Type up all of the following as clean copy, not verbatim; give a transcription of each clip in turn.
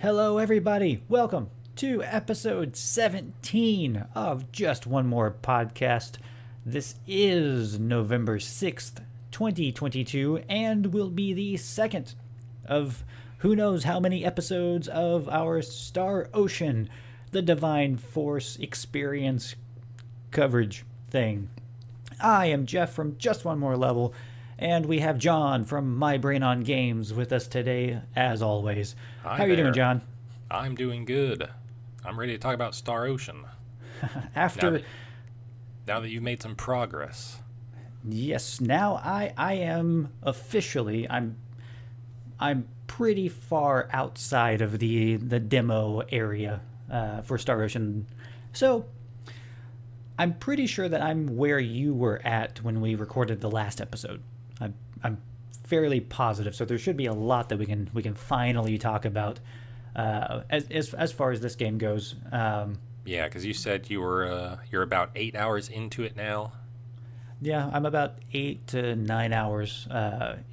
Hello, everybody. Welcome to episode 17 of Just One More Podcast. This is November 6th, 2022, and will be the second of who knows how many episodes of our Star Ocean, the Divine Force experience coverage thing. I am Jeff from Just One More Level, and we have John from My Brain on Games with us today, as always. Hi How are you there. doing, John? I'm doing good. I'm ready to talk about Star Ocean. After Now that you've made some progress. Yes, now I am officially I'm pretty far outside of the demo area for Star Ocean. So I'm pretty sure that I'm where you were at when we recorded the last episode. I'm fairly positive. So there should be a lot that we can finally talk about as far as this game goes. Yeah, because you said you're about 8 hours into it now. Yeah, I'm about 8 to 9 hours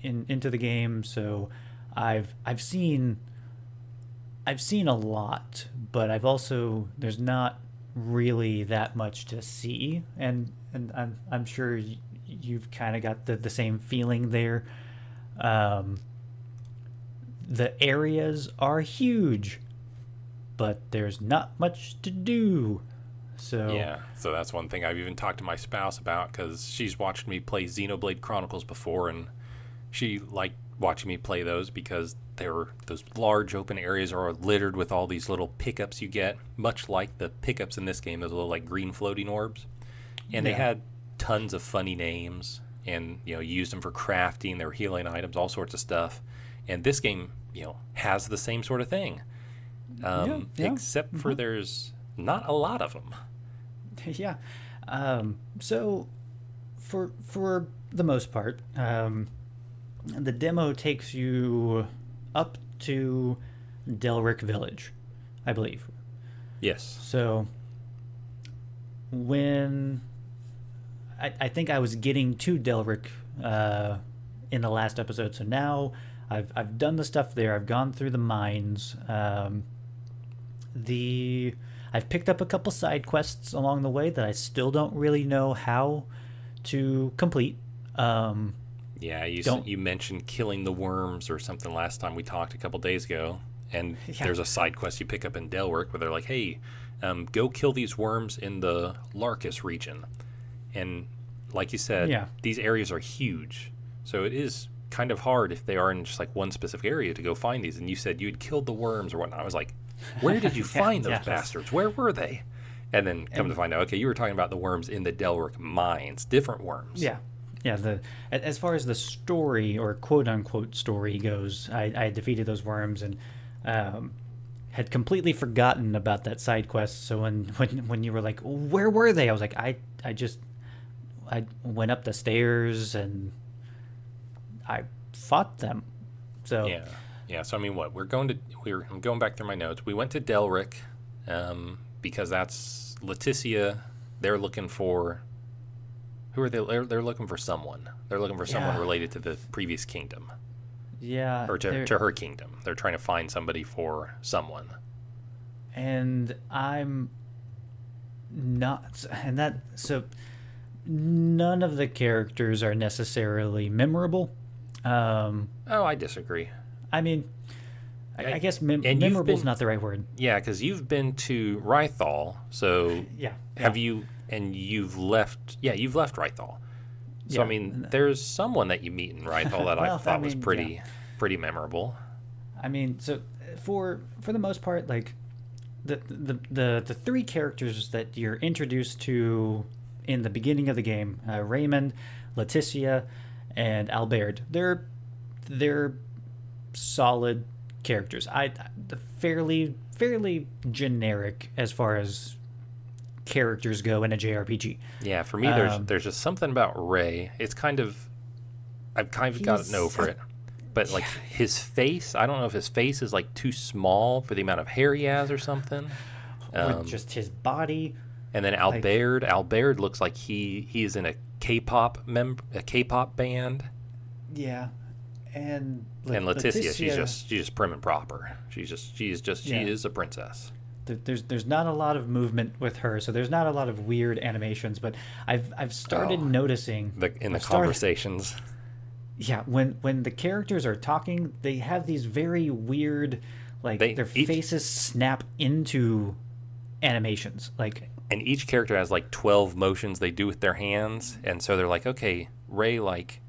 into the game, so I've seen a lot, but I've also there's not really that much to see, and I'm sure you've kind of got the same feeling there. The areas are huge, but there's not much to do. So So that's one thing I've even talked to my spouse about, because she's watched me play Xenoblade Chronicles before, and she liked watching me play those because those large open areas are littered with all these little pickups you get, much like the pickups in this game, those little like green floating orbs. And they had tons of funny names, and you used them for crafting, they were healing items, all sorts of stuff. And this game, has the same sort of thing. Except for there's not a lot of them. Yeah. So for the most part, the demo takes you up to Delryk Village, I believe. Yes. So when I think I was getting to Delryk in the last episode, so now I've done the stuff there. I've gone through the mines. I've picked up a couple side quests along the way that I still don't really know how to complete. You mentioned killing the worms or something last time we talked a couple days ago, and there's a side quest you pick up in Delryk where they're like, hey, go kill these worms in the Larkus region. And like you said, these areas are huge, so it is kind of hard if they are in just like one specific area to go find these. And you said you'd killed the worms or whatnot. I was like, where did you find those bastards? Where were they? And then to find out, okay, you were talking about the worms in the Delryk mines, different worms. Yeah. As far as the story or quote unquote story goes, I defeated those worms and had completely forgotten about that side quest. So when you were like, where were they? I was like, I went up the stairs and I fought them. So So I mean, I'm going back through my notes. We went to Delryk because that's Leticia. They're looking for who are they? They're looking for someone. They're looking for someone related to the previous kingdom. Yeah, or to her kingdom. They're trying to find somebody for someone. And I'm not, and that so none of the characters are necessarily memorable. I disagree. I mean, I guess memorable is not the right word. Yeah, because you've been to Rythal, so have you? And you've left. Yeah, you've left Rythal. So I mean, there's someone that you meet in Rythal that I thought was pretty memorable. I mean, so for the most part, like the three characters that you're introduced to in the beginning of the game, Raymond, Leticia, and Albert, they're solid characters. Fairly generic as far as characters go in a JRPG. Yeah, for me, there's just something about Ray. It's I've kind of got to know for it, but like his face, I don't know if his face is like too small for the amount of hair he has or something, or just his body. And then Albert looks like he is in a K-pop band. Yeah, And and Leticia, she's just prim and proper. She is a princess. There's not a lot of movement with her, so there's not a lot of weird animations. But I've started noticing the conversations. Yeah, when the characters are talking, they have these very weird, like their faces snap into animations, like. And each character has like 12 motions they do with their hands, and so they're like, okay, Ray like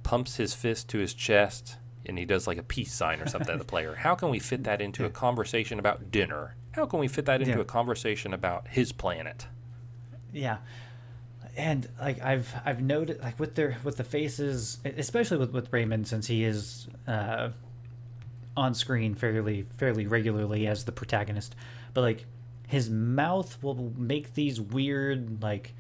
pumps his fist to his chest, and he does like a peace sign or something to the player. How can we fit that into a conversation about dinner? How can we fit that into a conversation about his planet? Yeah, and like I've noted, like with the faces, especially with Raymond, since he is on screen fairly regularly as the protagonist, but like his mouth will make these weird, like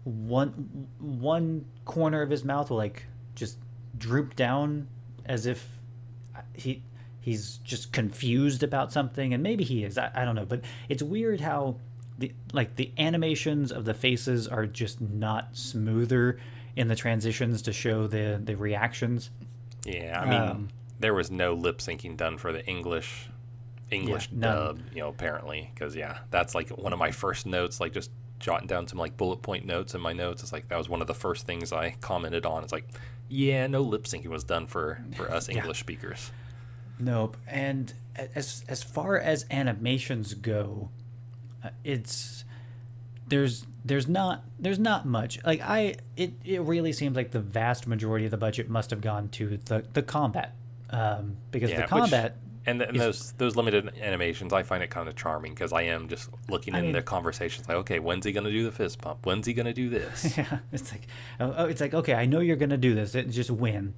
one corner of his mouth will like just droop down as if he's just confused about something, and maybe he is. I don't know, but it's weird how the animations of the faces are just not smoother in the transitions to show the reactions. Yeah, I mean, there was no lip syncing done for the English dub, apparently, because that's like one of my first notes, like just jotting down some like bullet point notes in my notes. It's like that was one of the first things I commented on. It's like, no lip syncing was done for us English speakers. Nope. And as far as animations go, there's not much. Like it really seems like the vast majority of the budget must have gone to the combat, because the combat. Those limited animations, I find it kind of charming because I am just looking in their conversations like, okay, when's he going to do the fist pump? When's he going to do this? Yeah, it's like, okay, I know you're going to do this. Just win.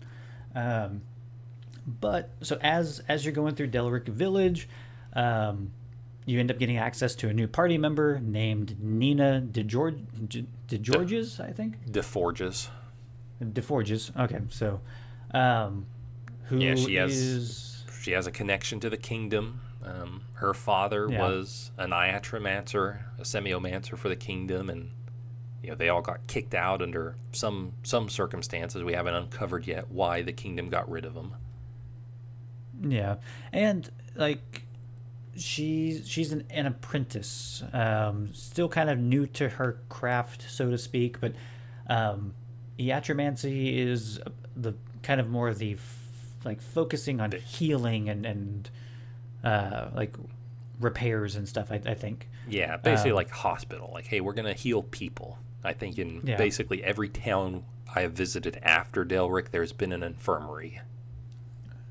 But so as you're going through Delryk Village, you end up getting access to a new party member named Nina DeGeorges, I think. DeForges. Okay, so She has a connection to the kingdom. Her father was an iatromancer, a semiomancer for the kingdom, and they all got kicked out under some circumstances. We haven't uncovered yet why the kingdom got rid of them. Yeah, and like she's an apprentice, still kind of new to her craft, so to speak. But iatromancy is the kind of more of the like focusing on healing and like repairs and stuff, I think. Yeah, basically like hospital. Like, hey, we're going to heal people. I think in basically every town I have visited after Delryk, there's been an infirmary.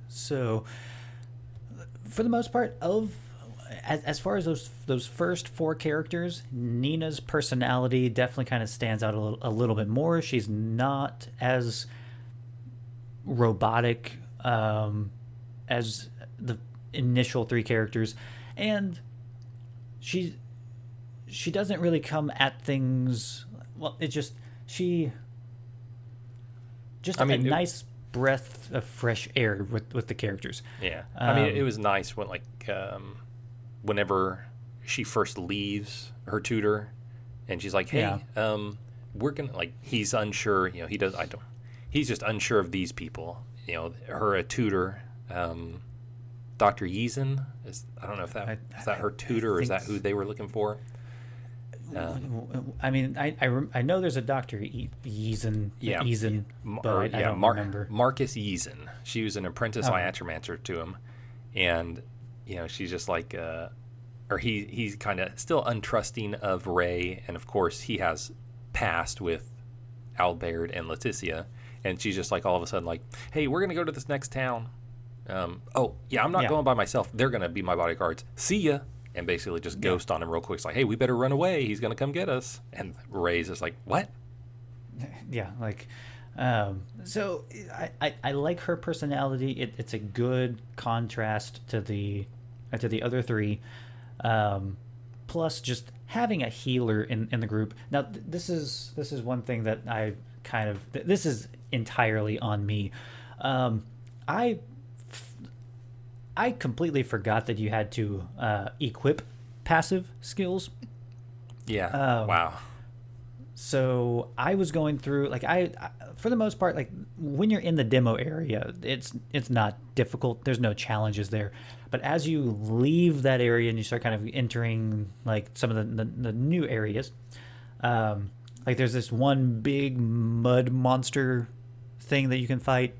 So, for the most part, as far as those first four characters, Nina's personality definitely kind of stands out a little bit more. She's not as robotic as the initial three characters, and she doesn't really come at things. Well, it's just a nice breath of fresh air with the characters. Yeah, I mean, it was nice when whenever she first leaves her tutor, and she's like, "Hey, we're gonna like." He's unsure. He's just unsure of these people. Her tutor, Dr. Yeezen, I don't know if is that her tutor or is that who they were looking for? I mean, I know there's a Dr. Yeezen, but I don't remember. Marcus Yeezen. She was an apprentice iatromancer to him, and she's just like, or he's kind of still untrusting of Ray, and of course he has past with Albert and Leticia. And she's just like all of a sudden like, hey, we're going to go to this next town. I'm not going by myself. They're going to be my bodyguards. See ya. And basically just ghost on him real quick. It's like, hey, we better run away. He's going to come get us. And Ray's just like, what? Yeah, like, so I like her personality. It's a good contrast to the other three. Plus just having a healer in the group. Now, this is one thing that this is entirely on me. I completely forgot that you had to equip passive skills. Yeah. Wow. So I was going through like for the most part, like when you're in the demo area, it's not difficult. There's no challenges there. But as you leave that area and you start kind of entering like some of the new areas, like there's this one big mud monster thing that you can fight.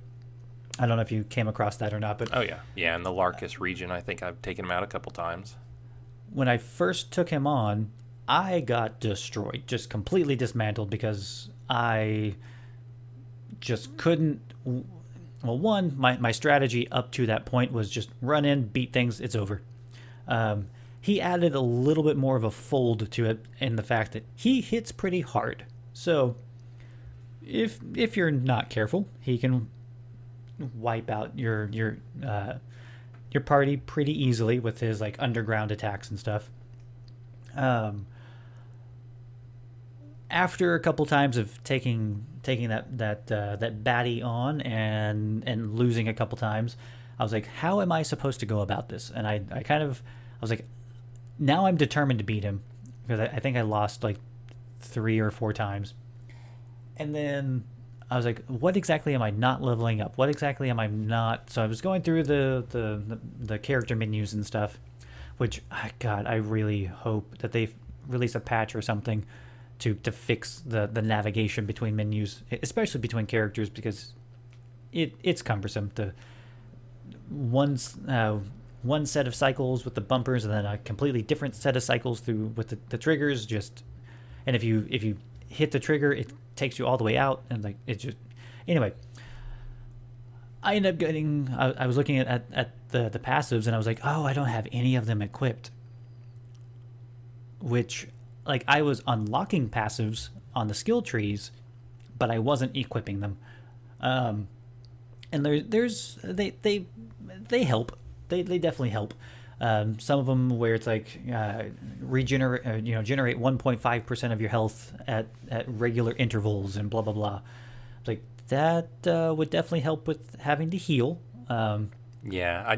I don't know if you came across that or not, but Oh yeah, in the Larkus region, I think I've taken him out a couple times. when I first took him on, I got destroyed, just completely dismantled because I just couldn't. Well, one, my strategy up to that point was just run in, beat things, it's over. He added a little bit more of a fold to it in the fact that he hits pretty hard. So if you're not careful, he can wipe out your party pretty easily with his like underground attacks and stuff. After a couple times of taking that baddie on and losing a couple times, I was like, how am I supposed to go about this? And I was like, now I'm determined to beat him because I think I lost like 3 or 4 times, and then I was like, what exactly am I not leveling up? What exactly am I not? So I was going through the character menus and stuff, which, God, I really hope that they release a patch or something to fix the navigation between menus, especially between characters, because it's cumbersome. The one set of cycles with the bumpers and then a completely different set of cycles through with the triggers. And if you hit the trigger, it takes you all the way out, and like it just anyway. I ended up getting. I was looking at the passives, and I was like, oh, I don't have any of them equipped. Which, like, I was unlocking passives on the skill trees, but I wasn't equipping them. And they help. They definitely help. Some of them where it's like generate 1.5% of your health at regular intervals and blah blah blah. It's like that would definitely help with having to heal. Yeah,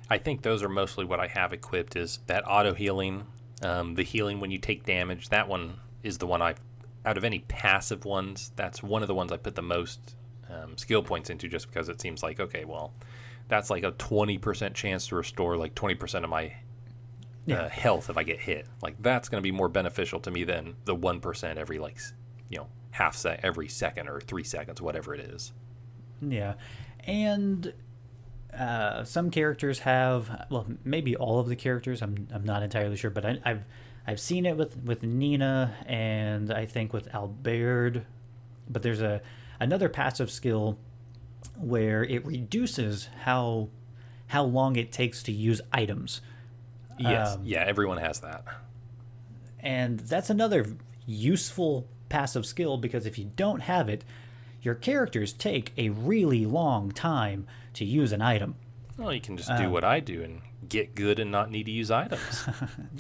I think those are mostly what I have equipped is that auto healing, the healing when you take damage. That one is the one out of any passive ones, that's one of the ones I put the most skill points into, just because it seems like, okay, well, that's like a 20% chance to restore like 20% of my health if I get hit. Like that's going to be more beneficial to me than the 1% every every second or 3 seconds, whatever it is. Yeah, and some characters have, well, maybe all of the characters. I'm not entirely sure, but I've seen it with Nina and I think with Albert. But there's another passive skill where it reduces how long it takes to use items. Yes, everyone has that. And that's another useful passive skill, because if you don't have it, your characters take a really long time to use an item. Well, you can just do what I do and get good and not need to use items.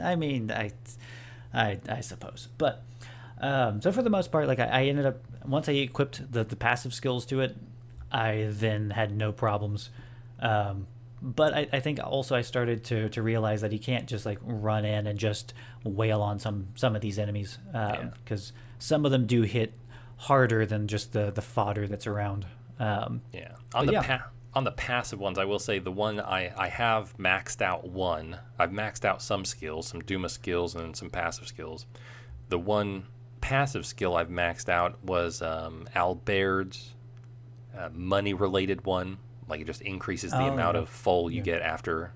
I mean, I suppose. But so for the most part, like I ended up, once I equipped the passive skills to it, I then had no problems. But I think also I started to realize that you can't just like run in and just wail on some of these enemies, because some of them do hit harder than just the fodder that's around. On the passive ones, I will say the one I have maxed out one. I've maxed out some skills, some Duma skills and some passive skills. The one passive skill I've maxed out was Albert's money-related one. Like it just increases the amount of full you get after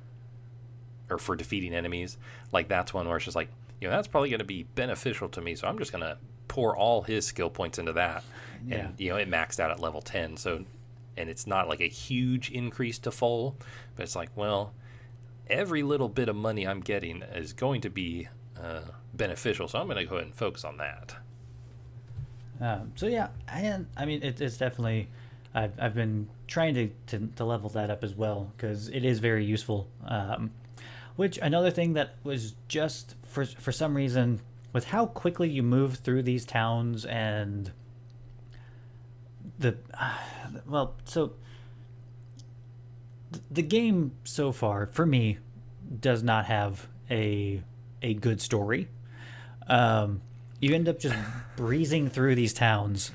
or for defeating enemies. Like that's one where it's just like, that's probably going to be beneficial to me, so I'm just going to pour all his skill points into that. Yeah. And it maxed out at level 10, so, and it's not like a huge increase to full, but it's like, well, every little bit of money I'm getting is going to be beneficial, so I'm going to go ahead and focus on that. So yeah, and I mean it's definitely, I've been trying to level that up as well, because it is very useful. Which another thing that was just for some reason, with how quickly you move through these towns and the game so far for me does not have a good story. you end up just breezing through these towns,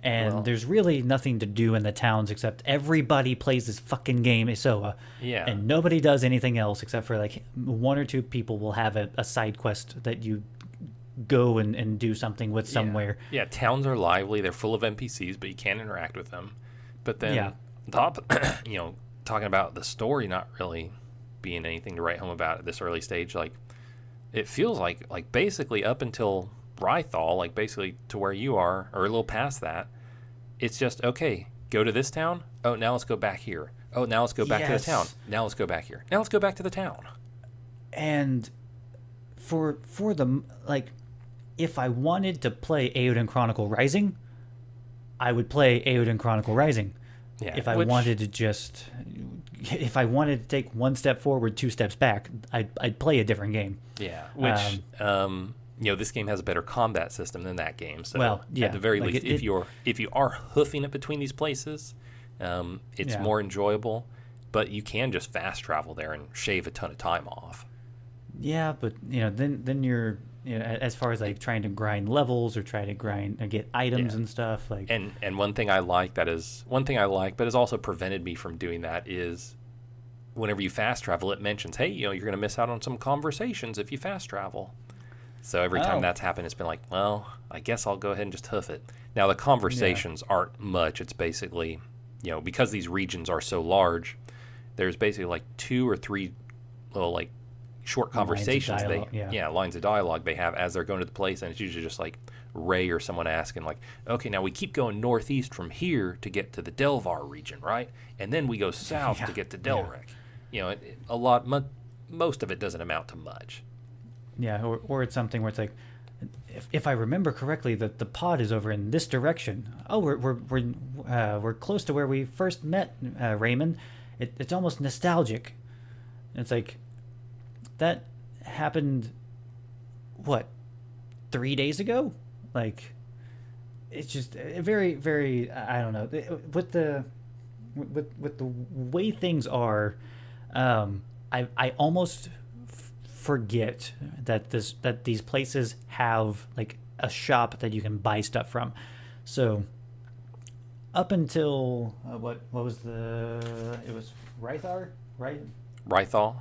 and there's really nothing to do in the towns except everybody plays this fucking game Isoa, and nobody does anything else except for like one or two people will have a side quest that you go and do something with somewhere. Yeah, towns are lively. They're full of NPCs, but you can't interact with them. But then, talking about the story not really being anything to write home about at this early stage, like it feels like basically up until Rythal, like basically to where you are, or a little past that, it's just, okay, go to this town. Oh, now let's go back here. Oh, now let's go back to the town. Now let's go back here. Now let's go back to the town. And for the, like, if I wanted to play Eowyn Chronicle Rising, I would play Eowyn Chronicle Rising. Yeah, if I wanted to take one step forward, two steps back, I'd play a different game. Yeah, which this game has a better combat system than that game. So at the very least, if you are hoofing it between these places, it's more enjoyable. But you can just fast travel there and shave a ton of time off. Yeah, but then you're as far as like trying to grind levels or try to grind and get items and stuff like. And one thing I like, but has also prevented me from doing that is whenever you fast travel, it mentions, hey, you're going to miss out on some conversations if you fast travel. So every time that's happened, it's been like, well, I guess I'll go ahead and just hoof it. Now the conversations aren't much. It's basically, because these regions are so large, there's basically like 2 or 3 little like short conversations lines of dialogue they have as they're going to the place, and it's usually just like Ray or someone asking like, okay, now we keep going northeast from here to get to the Delvar region, right? And then we go south to get to Delryk. Most of it doesn't amount to much. Yeah, or it's something where it's like, if I remember correctly, the pod is over in this direction. Oh, we're close to where we first met, Raymond. It's almost nostalgic. And it's like, that happened, 3 days ago? Like, it's just very, very, I don't know. With the way things are, I almost forget that these places have like a shop that you can buy stuff from. So up until what was it was Rythar, right? Rythal.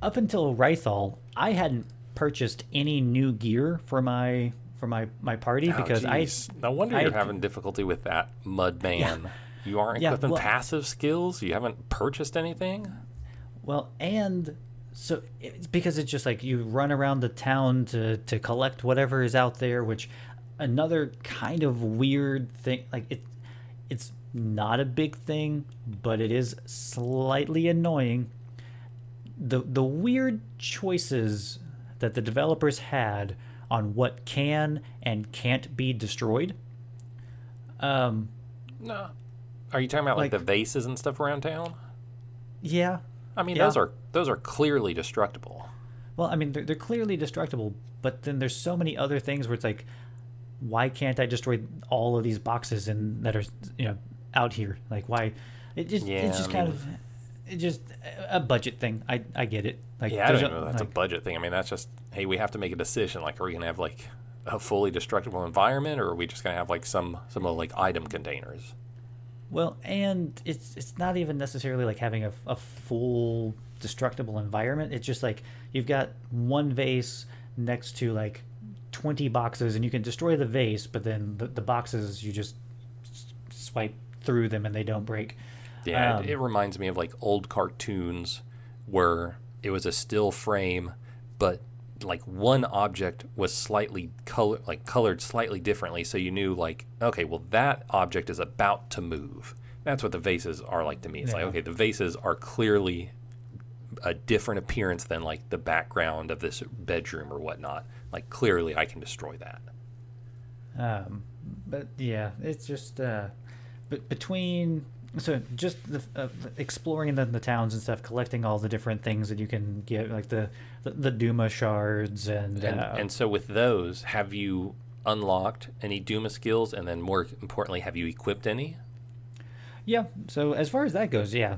Up until Rythal, I hadn't purchased any new gear for my party because no wonder you're having difficulty with that, Mudman. Yeah. You aren't equipping passive skills. You haven't purchased anything. Well, and so it's because it's just like you run around the town to collect whatever is out there, which another kind of weird thing. Like it's not a big thing, but it is slightly annoying. The weird choices that the developers had on what can and can't be destroyed. No. Are you talking about like the vases and stuff around town? Yeah. I mean, those are clearly destructible. Well, I mean, they're clearly destructible, but then there's so many other things where it's like, why can't I destroy all of these boxes that are out here? Like, why? It's just a budget thing. I get it. Like, I don't know that's a budget thing. I mean, that's just, hey, we have to make a decision. Like, are we gonna have like a fully destructible environment, or are we just gonna have like some like item containers? Well, and it's not even necessarily like having a full destructible environment. It's just like you've got one vase next to like 20 boxes, and you can destroy the vase, but then the boxes, you just swipe through them and they don't break. Yeah, it reminds me of like old cartoons where it was a still frame, but like one object was slightly colored slightly differently, so you knew like, okay, well that object is about to move. That's what the vases are like to me. It's like, okay, the vases are clearly a different appearance than like the background of this bedroom or whatnot. Like, clearly I can destroy that. But yeah, it's just between. So just exploring the towns and stuff, collecting all the different things that you can get, like the Duma shards and so with those, have you unlocked any Duma skills, and then more importantly, have you equipped any? Yeah. So as far as that goes, yeah,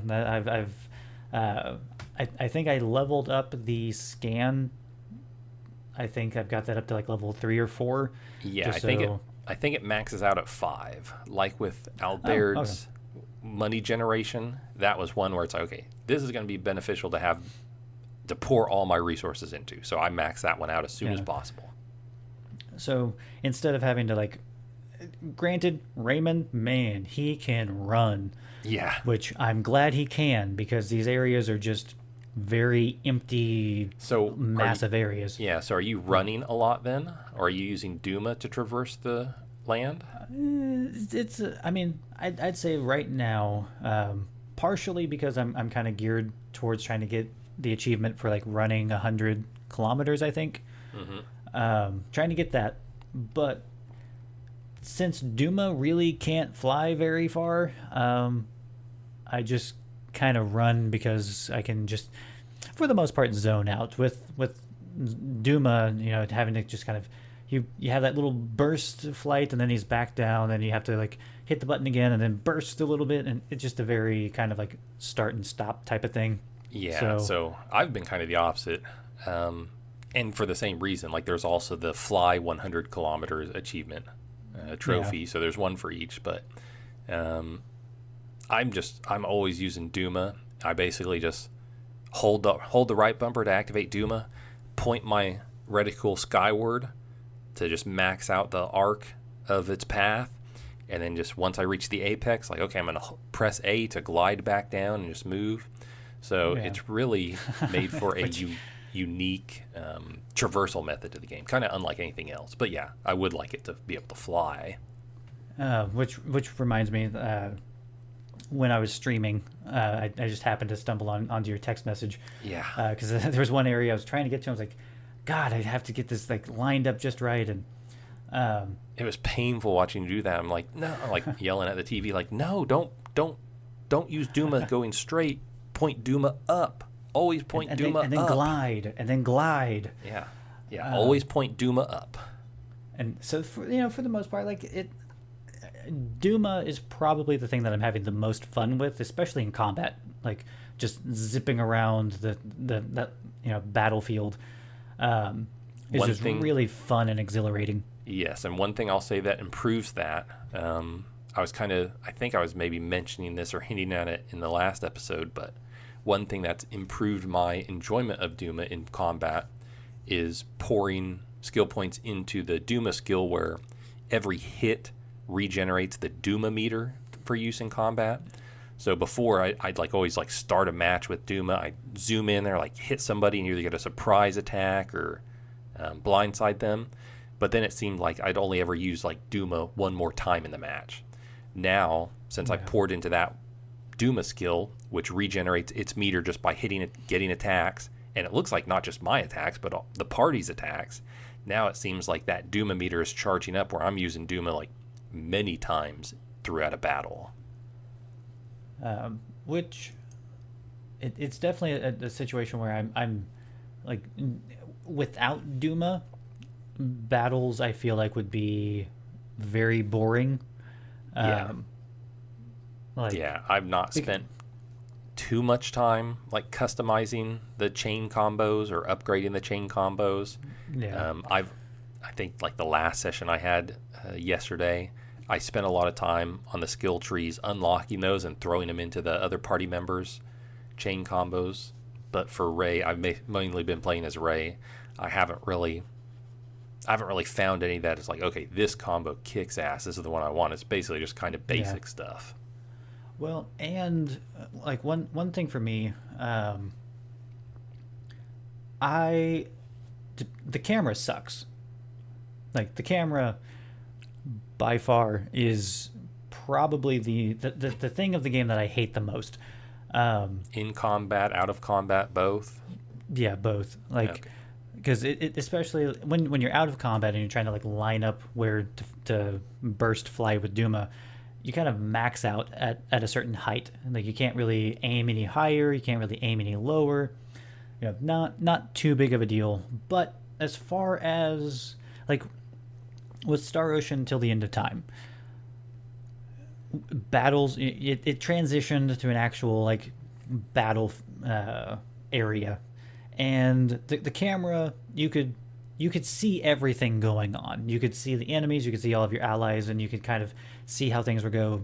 I think I leveled up the scan. I think I've got that up to like level 3 or 4. Yeah, I think it maxes out at 5. Like with Albert's money generation, that was one where it's like, okay, this is going to be beneficial to pour all my resources into. So I max that one out as soon as possible. So instead of having to like, granted, Raymond, man, he can run. Yeah. Which I'm glad he can, because these areas are just very empty, massive areas. Yeah, so are you running a lot then? Or are you using Duma to traverse the land? I'd say right now, partially because I'm kind of geared towards trying to get the achievement for like running 100 kilometers, I think. Trying to get that. But since Duma really can't fly very far, I just kind of run because I can just, for the most part, zone out. With Duma, having to just kind of, you have that little burst flight, and then he's back down, and you have to like hit the button again and then burst a little bit, and it's just a very kind of like start and stop type of thing. Yeah, so I've been kind of the opposite. And for the same reason, like there's also the fly 100 kilometers achievement trophy. Yeah. So there's one for each, but I'm always using Duma. I basically just hold the right bumper to activate Duma, point my reticle skyward to just max out the arc of its path, and then just once I reach the apex, like, okay, I'm going to press A to glide back down and just move. So it's really made for a unique traversal method to the game, kind of unlike anything else. But yeah, I would like it to be able to fly. Which reminds me, when I was streaming, I just happened to stumble onto your text message. Yeah. Because there was one area I was trying to get to. I was like, God, I have to get this like lined up just right. And it was painful watching you do that. I'm like, no, like yelling at the TV, like, no, don't use Duma going straight. Point Duma up. Always point Duma up. And then glide. Yeah. Always point Duma up. And so for the most part, like Duma is probably the thing that I'm having the most fun with, especially in combat. Like just zipping around the battlefield is just really fun and exhilarating. Yes, and one thing I'll say that improves that. I think I was maybe mentioning this or hinting at it in the last episode, but one thing that's improved my enjoyment of Duma in combat is pouring skill points into the Duma skill, where every hit regenerates the Duma meter for use in combat. So before, I'd like always like start a match with Duma. I'd zoom in there, like hit somebody and either get a surprise attack or blindside them. But then it seemed like I'd only ever use like Duma one more time in the match. Now, since I poured into that Duma skill, which regenerates its meter just by hitting it, getting attacks, and it looks like not just my attacks, but the party's attacks. Now it seems like that Duma meter is charging up, where I'm using Duma like many times throughout a battle. Which it's definitely a situation where I'm like, without Duma, battles I feel like would be very boring. I've not spent too much time like customizing the chain combos or upgrading the chain combos. I think like the last session I had yesterday, I spent a lot of time on the skill trees, unlocking those and throwing them into the other party members' chain combos. But for Ray, I've mainly been playing as Ray. I haven't really found any that is like, okay, this combo kicks ass. This is the one I want. It's basically just kind of basic stuff. Well, and like one thing for me, the camera sucks. Like the camera, by far, is probably the thing of the game that I hate the most. In combat, out of combat, both. Yeah, both. Like, because it especially when you're out of combat and you're trying to like line up where to burst fly with Duma, you kind of max out at a certain height. Like you can't really aim any higher, you can't really aim any lower. Not too big of a deal. But as far as like with Star Ocean till the end of time, battles, it transitioned to an actual like battle area, and the camera, you could you could see everything going on. You could see the enemies, you could see all of your allies, and you could kind of see how things would go.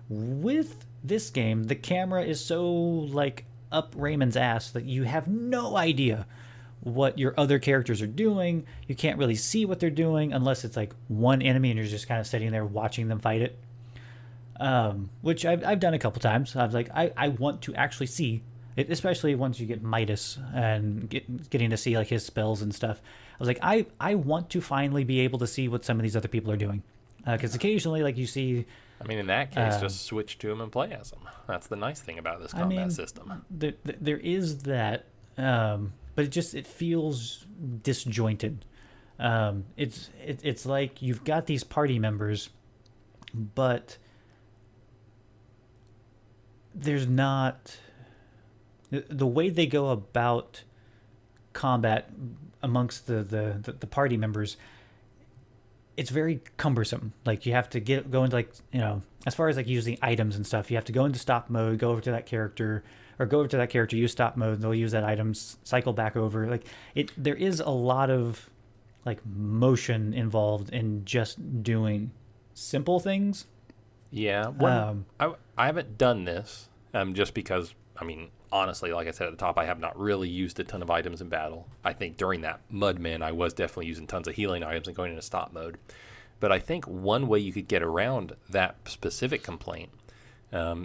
With this game, the camera is so like up Raymond's ass that you have no idea what your other characters are doing. You can't really see what they're doing unless it's like one enemy and you're just kind of sitting there watching them fight it. Which I've done a couple times. I was like, I want to actually see it, especially once you get Midas and getting to see like his spells and stuff. I was like, I want to finally be able to see what some of these other people are doing, because occasionally like you see. I mean, in that case, just switch to them and play as them. That's the nice thing about this combat system. There is that, but it feels disjointed. It's like you've got these party members, but there's not the way they go about combat amongst the party members. It's very cumbersome. Like you have to go into like, as far as like using items and stuff, you have to go into stop mode, go over to that character, use stop mode, they'll use that item, cycle back over. Like there is a lot of like motion involved in just doing simple things. Yeah. I haven't done this just because, I mean, honestly, like I said at the top, I have not really used a ton of items in battle. I think during that Mudman, I was definitely using tons of healing items and going into stop mode. But I think one way you could get around that specific complaint,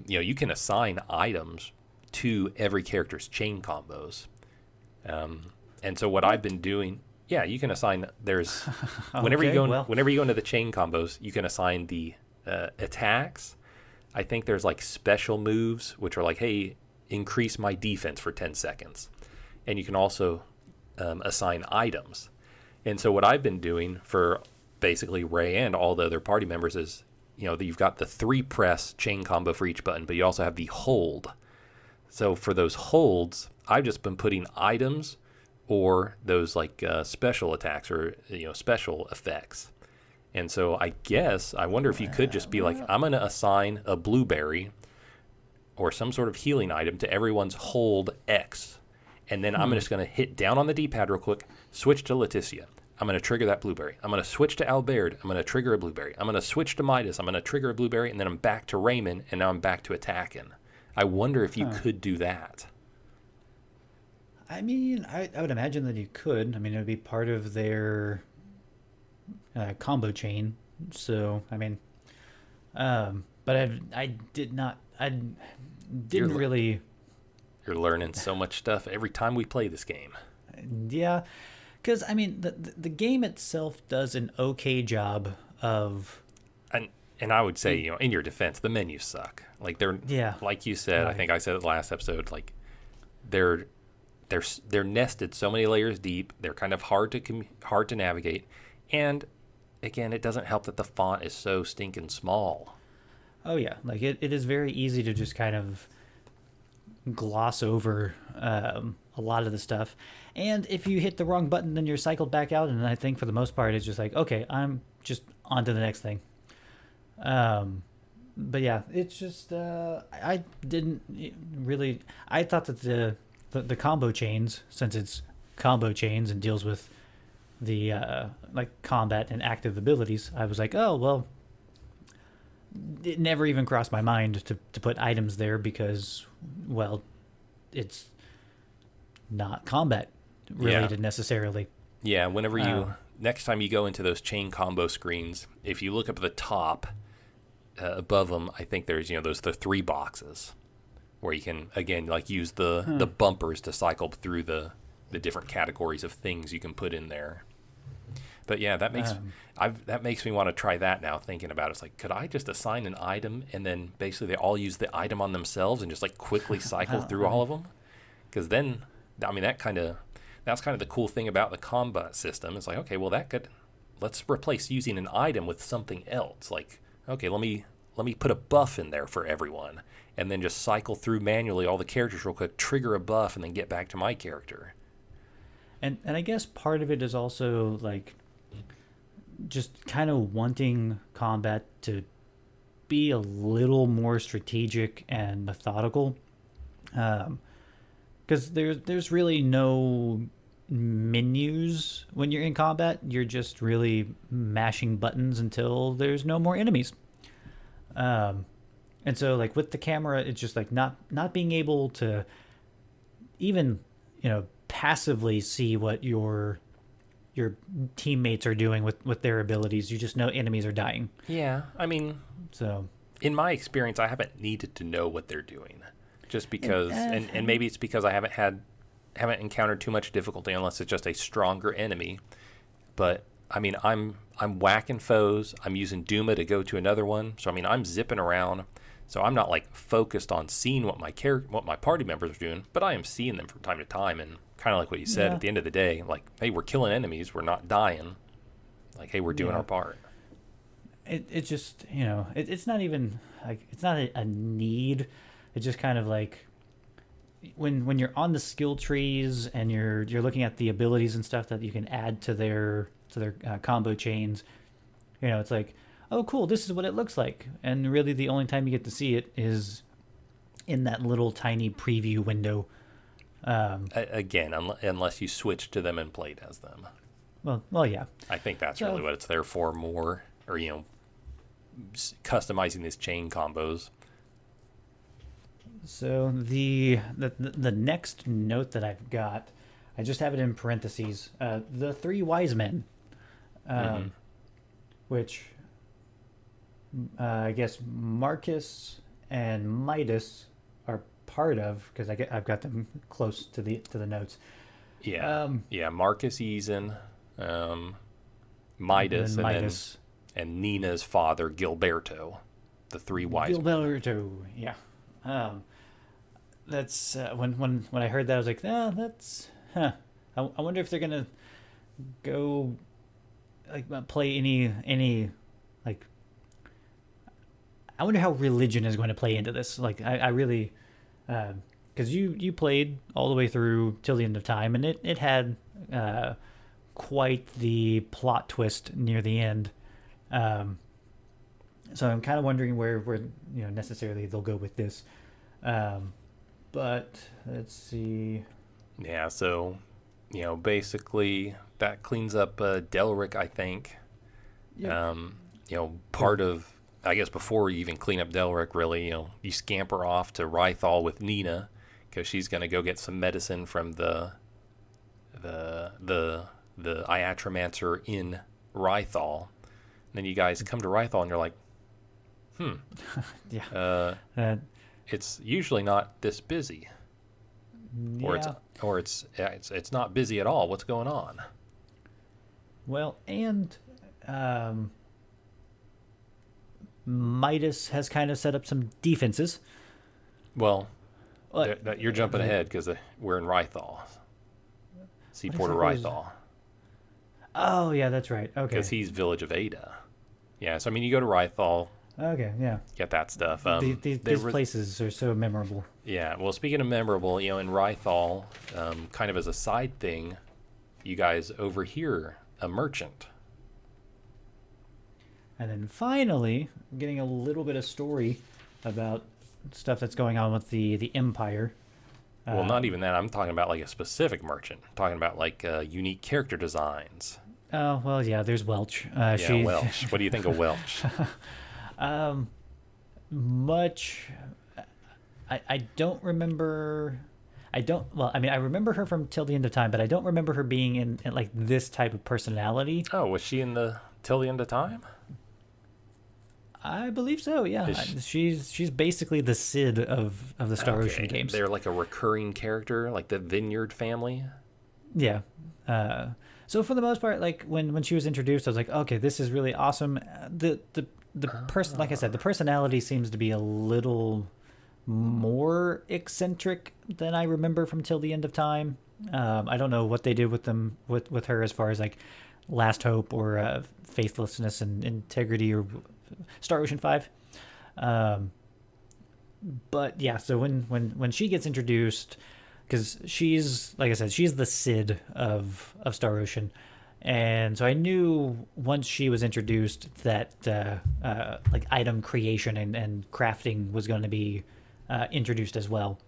you can assign items to every character's chain combos. And so what I've been doing, you can assign, there's, whenever you go into the chain combos, you can assign the attacks. I think there's like special moves, which are like, hey, increase my defense for 10 seconds. And you can also assign items. And so what I've been doing for basically Ray and all the other party members is, you've got the 3 press chain combo for each button, but you also have the hold. So for those holds, I've just been putting items or those like special attacks or, special effects. And so I wonder if you could just be like, I'm going to assign a blueberry or some sort of healing item to everyone's hold X. And then I'm just going to hit down on the D-pad real quick, switch to Leticia. I'm going to trigger that blueberry. I'm going to switch to Albert. I'm going to trigger a blueberry. I'm going to switch to Midas. I'm going to trigger a blueberry. And then I'm back to Raymond, and now I'm back to attacking. I wonder if you could do that. I mean, I would imagine that you could. I mean, it would be part of their combo chain. So, I mean, but I didn't really. You're learning so much stuff every time we play this game. Yeah, because I mean, the game itself does an okay job of. And I would say, in your defense, the menus suck. Like like you said, right. I think I said it last episode. Like they're nested so many layers deep. They're kind of hard to navigate, and again, it doesn't help that the font is so stinking small. Oh yeah, like it is very easy to just kind of gloss over a lot of the stuff, and if you hit the wrong button, then you're cycled back out. And I think for the most part, it's just like, okay, I'm just on to the next thing. But yeah, it's just I didn't really. I thought that the combo chains, since it's combo chains and deals with the like combat and active abilities, I was like, oh well. It never even crossed my mind to put items there because, well, it's not combat related necessarily. Yeah, whenever next time you go into those chain combo screens, if you look up at the top, above them, I think there's, the 3 boxes where you can, again, like use the bumpers to cycle through the different categories of things you can put in there. But yeah, that makes me want to try that now. Thinking about it, it's like, could I just assign an item and then basically they all use the item on themselves and just like quickly cycle through all of them? Because then, I mean, that's kind of the cool thing about the combat system. It's like, okay, well let's replace using an item with something else. Like, okay, let me put a buff in there for everyone, and then just cycle through manually all the characters real quick, trigger a buff, and then get back to my character. And I guess part of it is also like. Just kind of wanting combat to be a little more strategic and methodical, because there's really no menus when you're in combat. You're just really mashing buttons until there's no more enemies. And so like with the camera, it's just like not being able to even, passively see what your teammates are doing with their abilities. You just know enemies are dying. Yeah, I mean, So in my experience, I haven't needed to know what they're doing, just because, and maybe it's because I haven't encountered too much difficulty unless it's just a stronger enemy. But I mean, I'm whacking foes. I'm using Duma to go to another one. So I mean, I'm zipping around. So I'm not like focused on seeing what my party members are doing, but I am seeing them from time to time. And kind of like what you said, at the end of the day, like, hey, we're killing enemies, we're not dying. Like, hey, we're doing our part. It just, it's not even like, it's not a need. It's just kind of like when you're on the skill trees and you're looking at the abilities and stuff that you can add to their combo chains. It's like, oh, cool, this is what it looks like. And really the only time you get to see it is in that little tiny preview window. Again, unless you switch to them and played as them. Well, yeah. I think that's really what it's there for more, or, customizing these chain combos. So the next note that I've got, I just have it in parentheses, the three wise men, which I guess Marcus and Midas are part of, because I've got them close to the notes. Yeah, Marcus Eason, Midas, and Nina's father Gilberto, the three wise men. Gilberto, yeah. That's when I heard that, I was like, that's I wonder if they're gonna go like play any like. I wonder how religion is going to play into this. Like, I really, because you played all the way through till the end of time, and it had quite the plot twist near the end. So I'm kind of wondering where necessarily they'll go with this. But let's see. Yeah, so basically that cleans up Delryk, I think. Yep. Part of, I guess, before you even clean up Delryk, really, you scamper off to Rythal with Nina, because she's going to go get some medicine from the Iatromancer in Rythal. And then you guys come to Rythal and you're like, yeah. It's usually not this busy. Yeah. Or it's not busy at all. What's going on? Well, and Midas has kind of set up some defenses. Well, you're jumping ahead because we're in Rythal. Seaport of Rythal. Oh, yeah, that's right. Okay. Because he's Village of Ada. Yeah, so I mean, you go to Rythal. Okay, yeah. Get that stuff. These places are so memorable. Yeah, well, speaking of memorable, in Rythal, kind of as a side thing, you guys overhear a merchant. And then finally, getting a little bit of story about stuff that's going on with the Empire. Well, not even that. I'm talking about like a specific merchant. I'm talking about like unique character designs. Oh, well, yeah, there's Welch. Welch. What do you think of Welch? I don't remember. I remember her from Till the End of Time, but I don't remember her being in like this type of personality. Oh, was she in the Till the End of Time? I believe so, yeah. She's basically the Cid of the Star Ocean games. They're like a recurring character, like the Vineyard family? Yeah. So for the most part, like when she was introduced, I was like, okay, this is really awesome. The person, like I said, the personality seems to be a little more eccentric than I remember from Till the End of Time. I don't know what they did with them with her as far as like Last Hope or Faithlessness and Integrity or Star Ocean 5. But yeah, so when she gets introduced, because she's, like I said, she's the Cid of Star Ocean. And so I knew once she was introduced that like item creation and crafting was going to be introduced as well.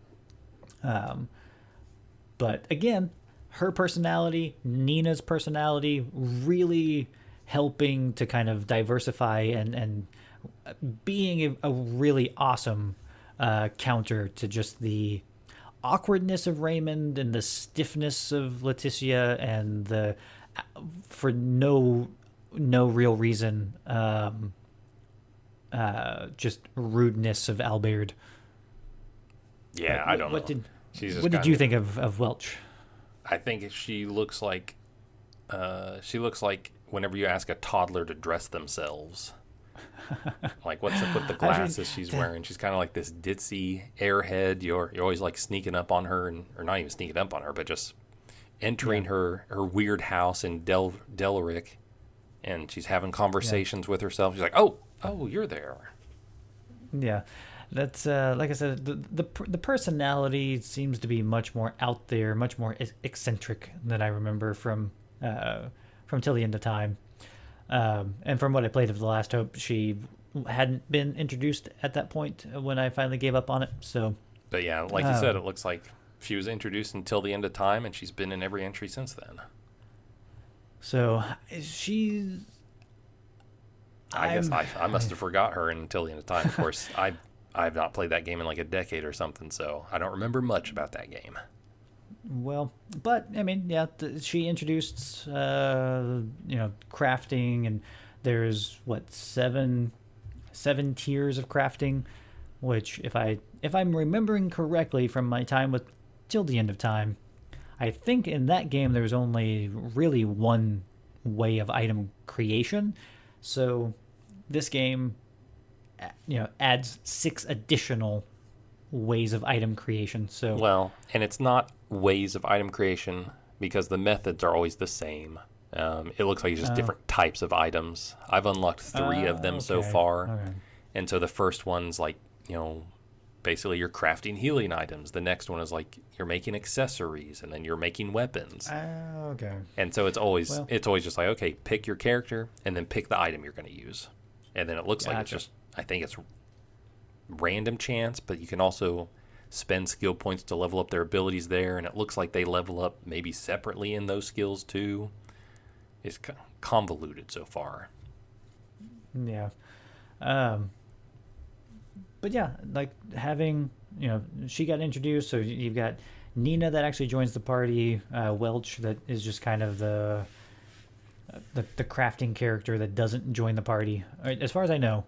But again, her personality, Nina's personality, really helping to kind of diversify and being a really awesome counter to just the awkwardness of Raymond and the stiffness of Leticia and the for no real reason just rudeness of Albert. Yeah, I don't know. What did you think of Welch? I think she looks like whenever you ask a toddler to dress themselves. Like, what's up with the glasses she's wearing? She's kind of like this ditzy airhead. You're always like sneaking up on her, or not even sneaking up on her, but just entering her weird house in Delryk, and she's having conversations with herself. She's like, oh, you're there. Yeah. That's like I said, the personality seems to be much more out there, much more eccentric than I remember from Till the End of Time. And from what I played of The Last Hope, she hadn't been introduced at that point when I finally gave up on it. So, but yeah, like you said, it looks like she was introduced until the end of time, and she's been in every entry since then. So she's. I guess I must have forgot her until the end of time. Of course, I've not played that game in like a decade or something, so I don't remember much about that game. Well, but I mean, yeah, she introduced crafting, and there's seven tiers of crafting, which if I'm remembering correctly from my time with Till the End of Time, I think in that game there's only really one way of item creation. So this game adds 6 additional ways of item creation. So well, and it's not ways of item creation because the methods are always the same. It looks like it's just different types of items. I've unlocked 3 of them so far. Okay. And so the first one's like, basically you're crafting healing items. The next one is like you're making accessories, and then you're making weapons. Okay. And so it's always just like, okay, pick your character and then pick the item you're going to use. And then it looks like it's just, I think it's random chance, but you can also spend skill points to level up their abilities there, and it looks like they level up maybe separately in those skills too. It's convoluted so far. Yeah. But yeah, like having, she got introduced, so you've got Nina that actually joins the party, Welch that is just kind of the crafting character that doesn't join the party. As far as I know,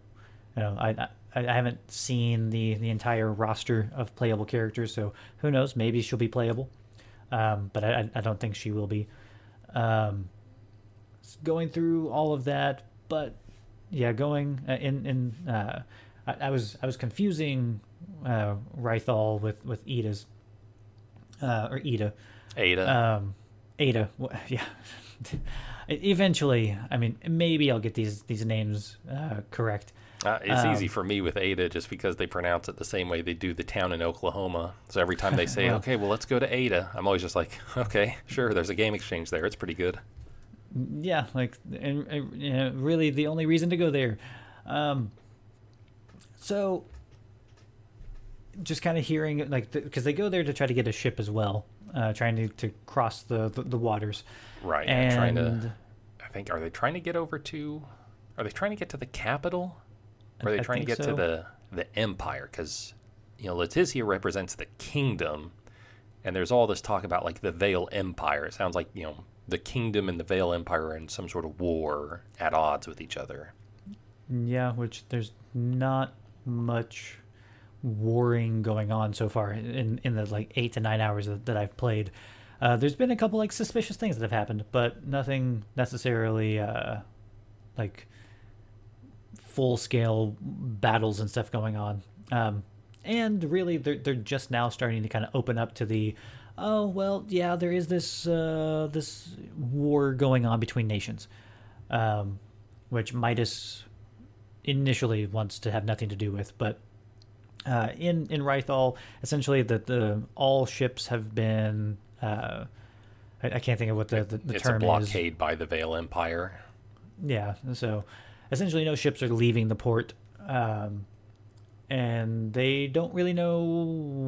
I haven't seen the entire roster of playable characters, so who knows? Maybe she'll be playable, but I don't think she will be. Going through all of that, but yeah, going I was confusing Rythal with Ida's or Ida. Ada. Ada. Yeah. Eventually, I mean, maybe I'll get these names correct. It's easy for me with Ada just because they pronounce it the same way they do the town in Oklahoma. So every time they say, okay, well, let's go to Ada, I'm always just like, okay, sure, there's a game exchange there. It's pretty good. Yeah, like, and really the only reason to go there. So just kind of hearing, like, because they go there to try to get a ship as well, trying to cross the waters. Right. And are they trying to get to the capital? Or are they trying to get to the Empire? Because, Leticia represents the kingdom, and there's all this talk about, like, the Vey'l Empire. It sounds like, the kingdom and the Vey'l Empire are in some sort of war at odds with each other. Yeah, which there's not much warring going on so far in the, like, 8 to 9 hours that I've played. There's been a couple, like, suspicious things that have happened, but nothing necessarily, like, full-scale battles and stuff going on. And really, they're just now starting to kind of open up to the, there is this war going on between nations, which Midas initially wants to have nothing to do with. But in Rythal, essentially, the all ships have been... I can't think of what the term is. It's a blockade by the Vey'l Empire. Yeah, so essentially no ships are leaving the port, and they don't really know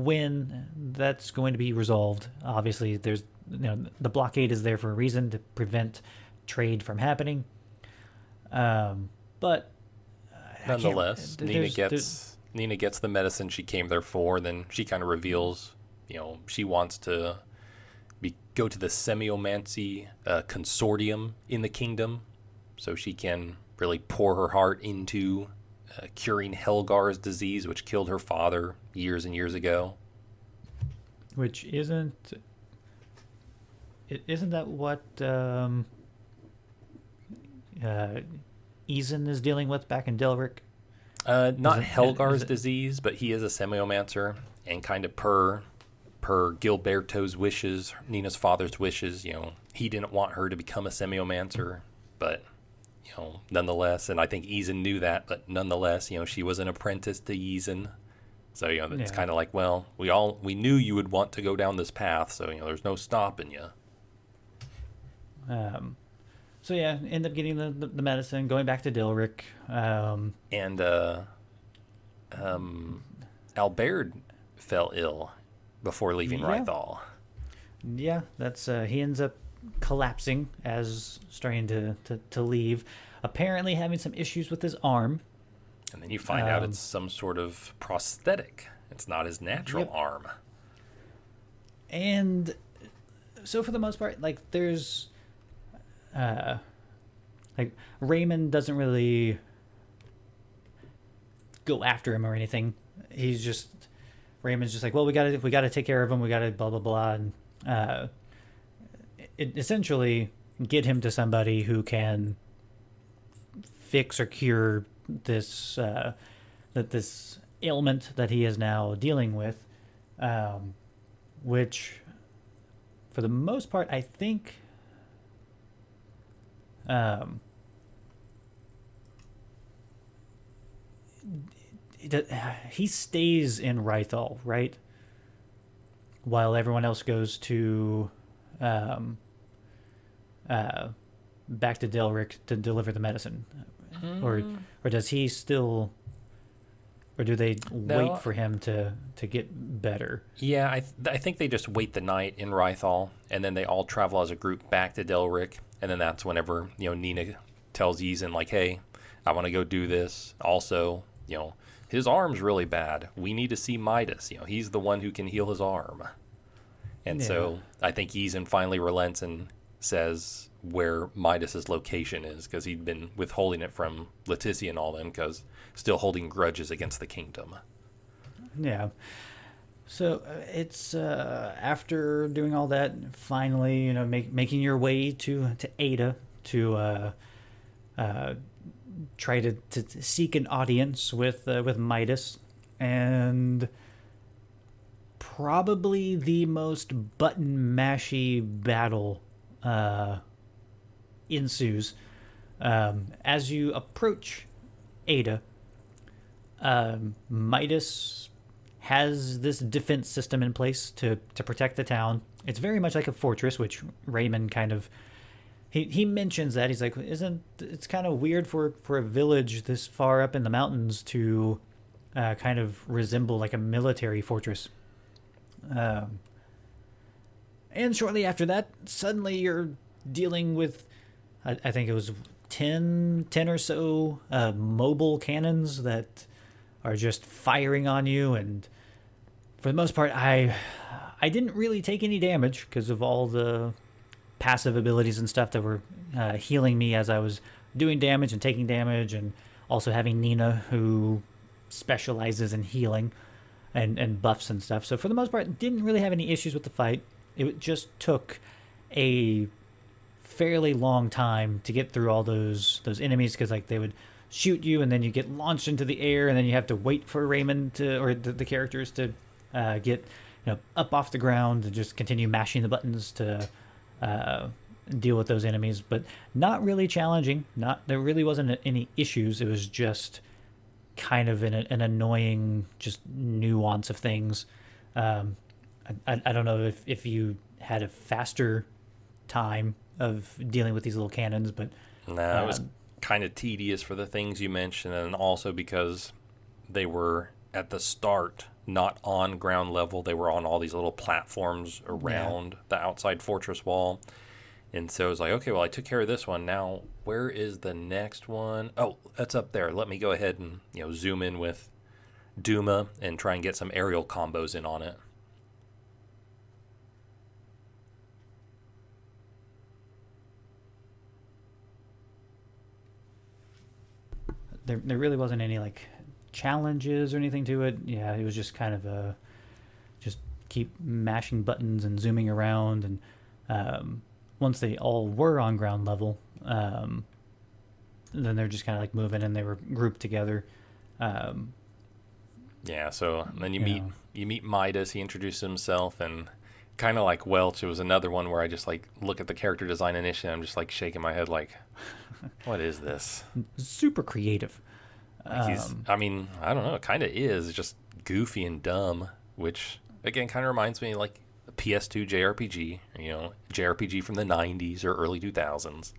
when that's going to be resolved. Obviously, there's the blockade is there for a reason to prevent trade from happening. But Nonetheless, Nina gets the medicine she came there for. Then she kind of reveals, she wants to go to the semiomancy consortium in the kingdom, so she can really pour her heart into curing Helgar's disease, which killed her father years and years ago. Which isn't that what Eason is dealing with back in Delryk? Not Helgar's disease, but he is a semiomancer, and kind of per Gilberto's wishes, Nina's father's wishes, he didn't want her to become a semiomancer, but nonetheless, and I think Eason knew that, but nonetheless, she was an apprentice to Eason. So, it's kind of like, well, we knew you would want to go down this path, so, there's no stopping you. So, yeah, end up getting the medicine, going back to Delryk. And Albert fell ill before leaving Rythal. Yeah, that's he ends up collapsing as starting to leave. Apparently having some issues with his arm. And then you find out it's some sort of prosthetic. It's not his natural arm. And so for the most part, there's Raymond doesn't really go after him or anything. Raymond's just like, well, we gotta take care of him. We gotta blah blah blah, and essentially get him to somebody who can fix or cure this this ailment that he is now dealing with, which for the most part I think he stays in Rythal, right? While everyone else goes to back to Delryk to deliver the medicine, or does he still, or do they wait for him to get better? Yeah, I think they just wait the night in Rythal, and then they all travel as a group back to Delryk, and then that's whenever Nina tells Eason, like, hey, I want to go do this. Also, his arm's really bad. We need to see Midas. He's the one who can heal his arm. And so I think Eason finally relents and says where Midas's location is, because he'd been withholding it from Leticia and all them, because still holding grudges against the kingdom. Yeah. So it's after doing all that, finally, making your way to Ada to try to seek an audience with Midas, and probably the most button-mashy battle ensues. As you approach Ada, Midas has this defense system in place to protect the town. It's very much like a fortress, which Raymond kind of... He mentions that. He's like, it's kind of weird for a village this far up in the mountains to kind of resemble like a military fortress. And shortly after that, suddenly you're dealing with, I think it was 10 or so mobile cannons that are just firing on you. And for the most part, I didn't really take any damage because of all the passive abilities and stuff that were healing me as I was doing damage and taking damage, and also having Nina, who specializes in healing and buffs and stuff. So for the most part, didn't really have any issues with the fight. It just took a fairly long time to get through all those enemies, because they would shoot you and then you get launched into the air, and then you have to wait for Raymond or the characters to get up off the ground and just continue mashing the buttons to deal with those enemies. But not really challenging. There really wasn't any issues. It was just kind of an annoying just nuance of things. I don't know if you had a faster time of dealing with these little cannons, but no, it was kind of tedious for the things you mentioned, and also because they were at the start not on ground level. They were on all these little platforms around the outside fortress wall. And so it's like, okay, well, I took care of this one. Now, where is the next one? Oh, that's up there. Let me go ahead and, zoom in with Duma and try and get some aerial combos in on it. There really wasn't any like challenges or anything to it. Yeah, it was just kind of just keep mashing buttons and zooming around, and once they all were on ground level, then they're just kind of like moving, and they were grouped together. Yeah, so then you meet Midas. He introduces himself, and kind of like Welch, it was another one where I just like look at the character design initially, and I'm just like shaking my head like, what is this? Super creative. I don't know, it kind of is just goofy and dumb, which again kind of reminds me like a PS2 JRPG, JRPG from the 90s or early 2000s.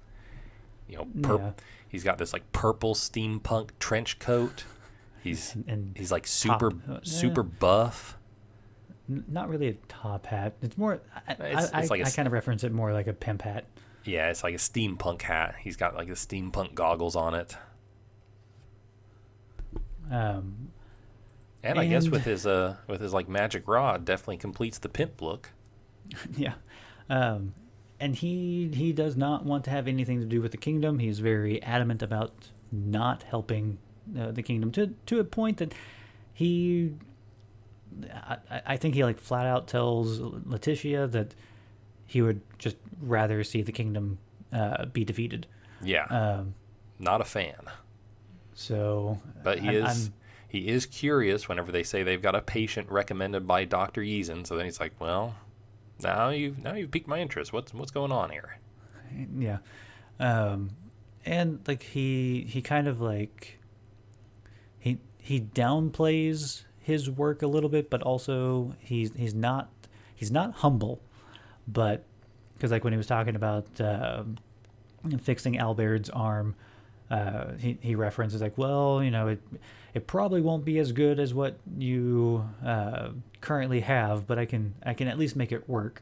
He's got this like purple steampunk trench coat. He's like super buff. Not really a top hat. It's more. I kind of reference it more like a pimp hat. Yeah, it's like a steampunk hat. He's got like the steampunk goggles on it. And I guess with his like magic rod, definitely completes the pimp look. Yeah, and he does not want to have anything to do with the kingdom. He's very adamant about not helping the kingdom to a point that I think he like flat out tells Letitia that he would just rather see the kingdom be defeated. Yeah, not a fan. So, but he is curious whenever they say they've got a patient recommended by Dr. Yeeson. So then he's like, well, now you've piqued my interest. What's going on here? Yeah, and like he kind of like he downplays his work a little bit, but also he's not humble, but because like when he was talking about fixing Albert's arm, he references like, well, it probably won't be as good as what you currently have, but I can at least make it work.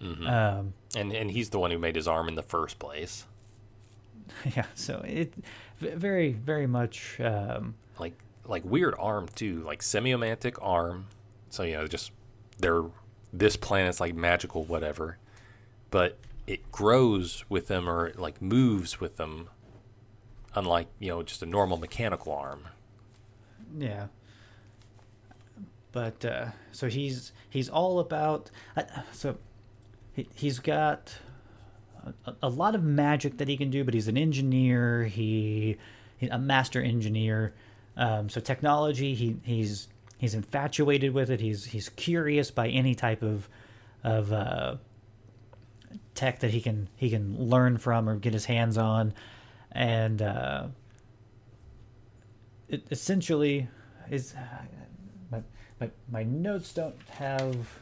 Mm-hmm. And he's the one who made his arm in the first place. Yeah, so it very very much like weird arm too, like semiomantic arm. So just this planet's like magical whatever, but it grows with them or like moves with them, unlike just a normal mechanical arm. Yeah. But so he's all about he's got a lot of magic that he can do, but he's an engineer. He's a master engineer. So technology, he's infatuated with it. He's curious by any type of tech that he can learn from or get his hands on, and it essentially is. My notes don't have.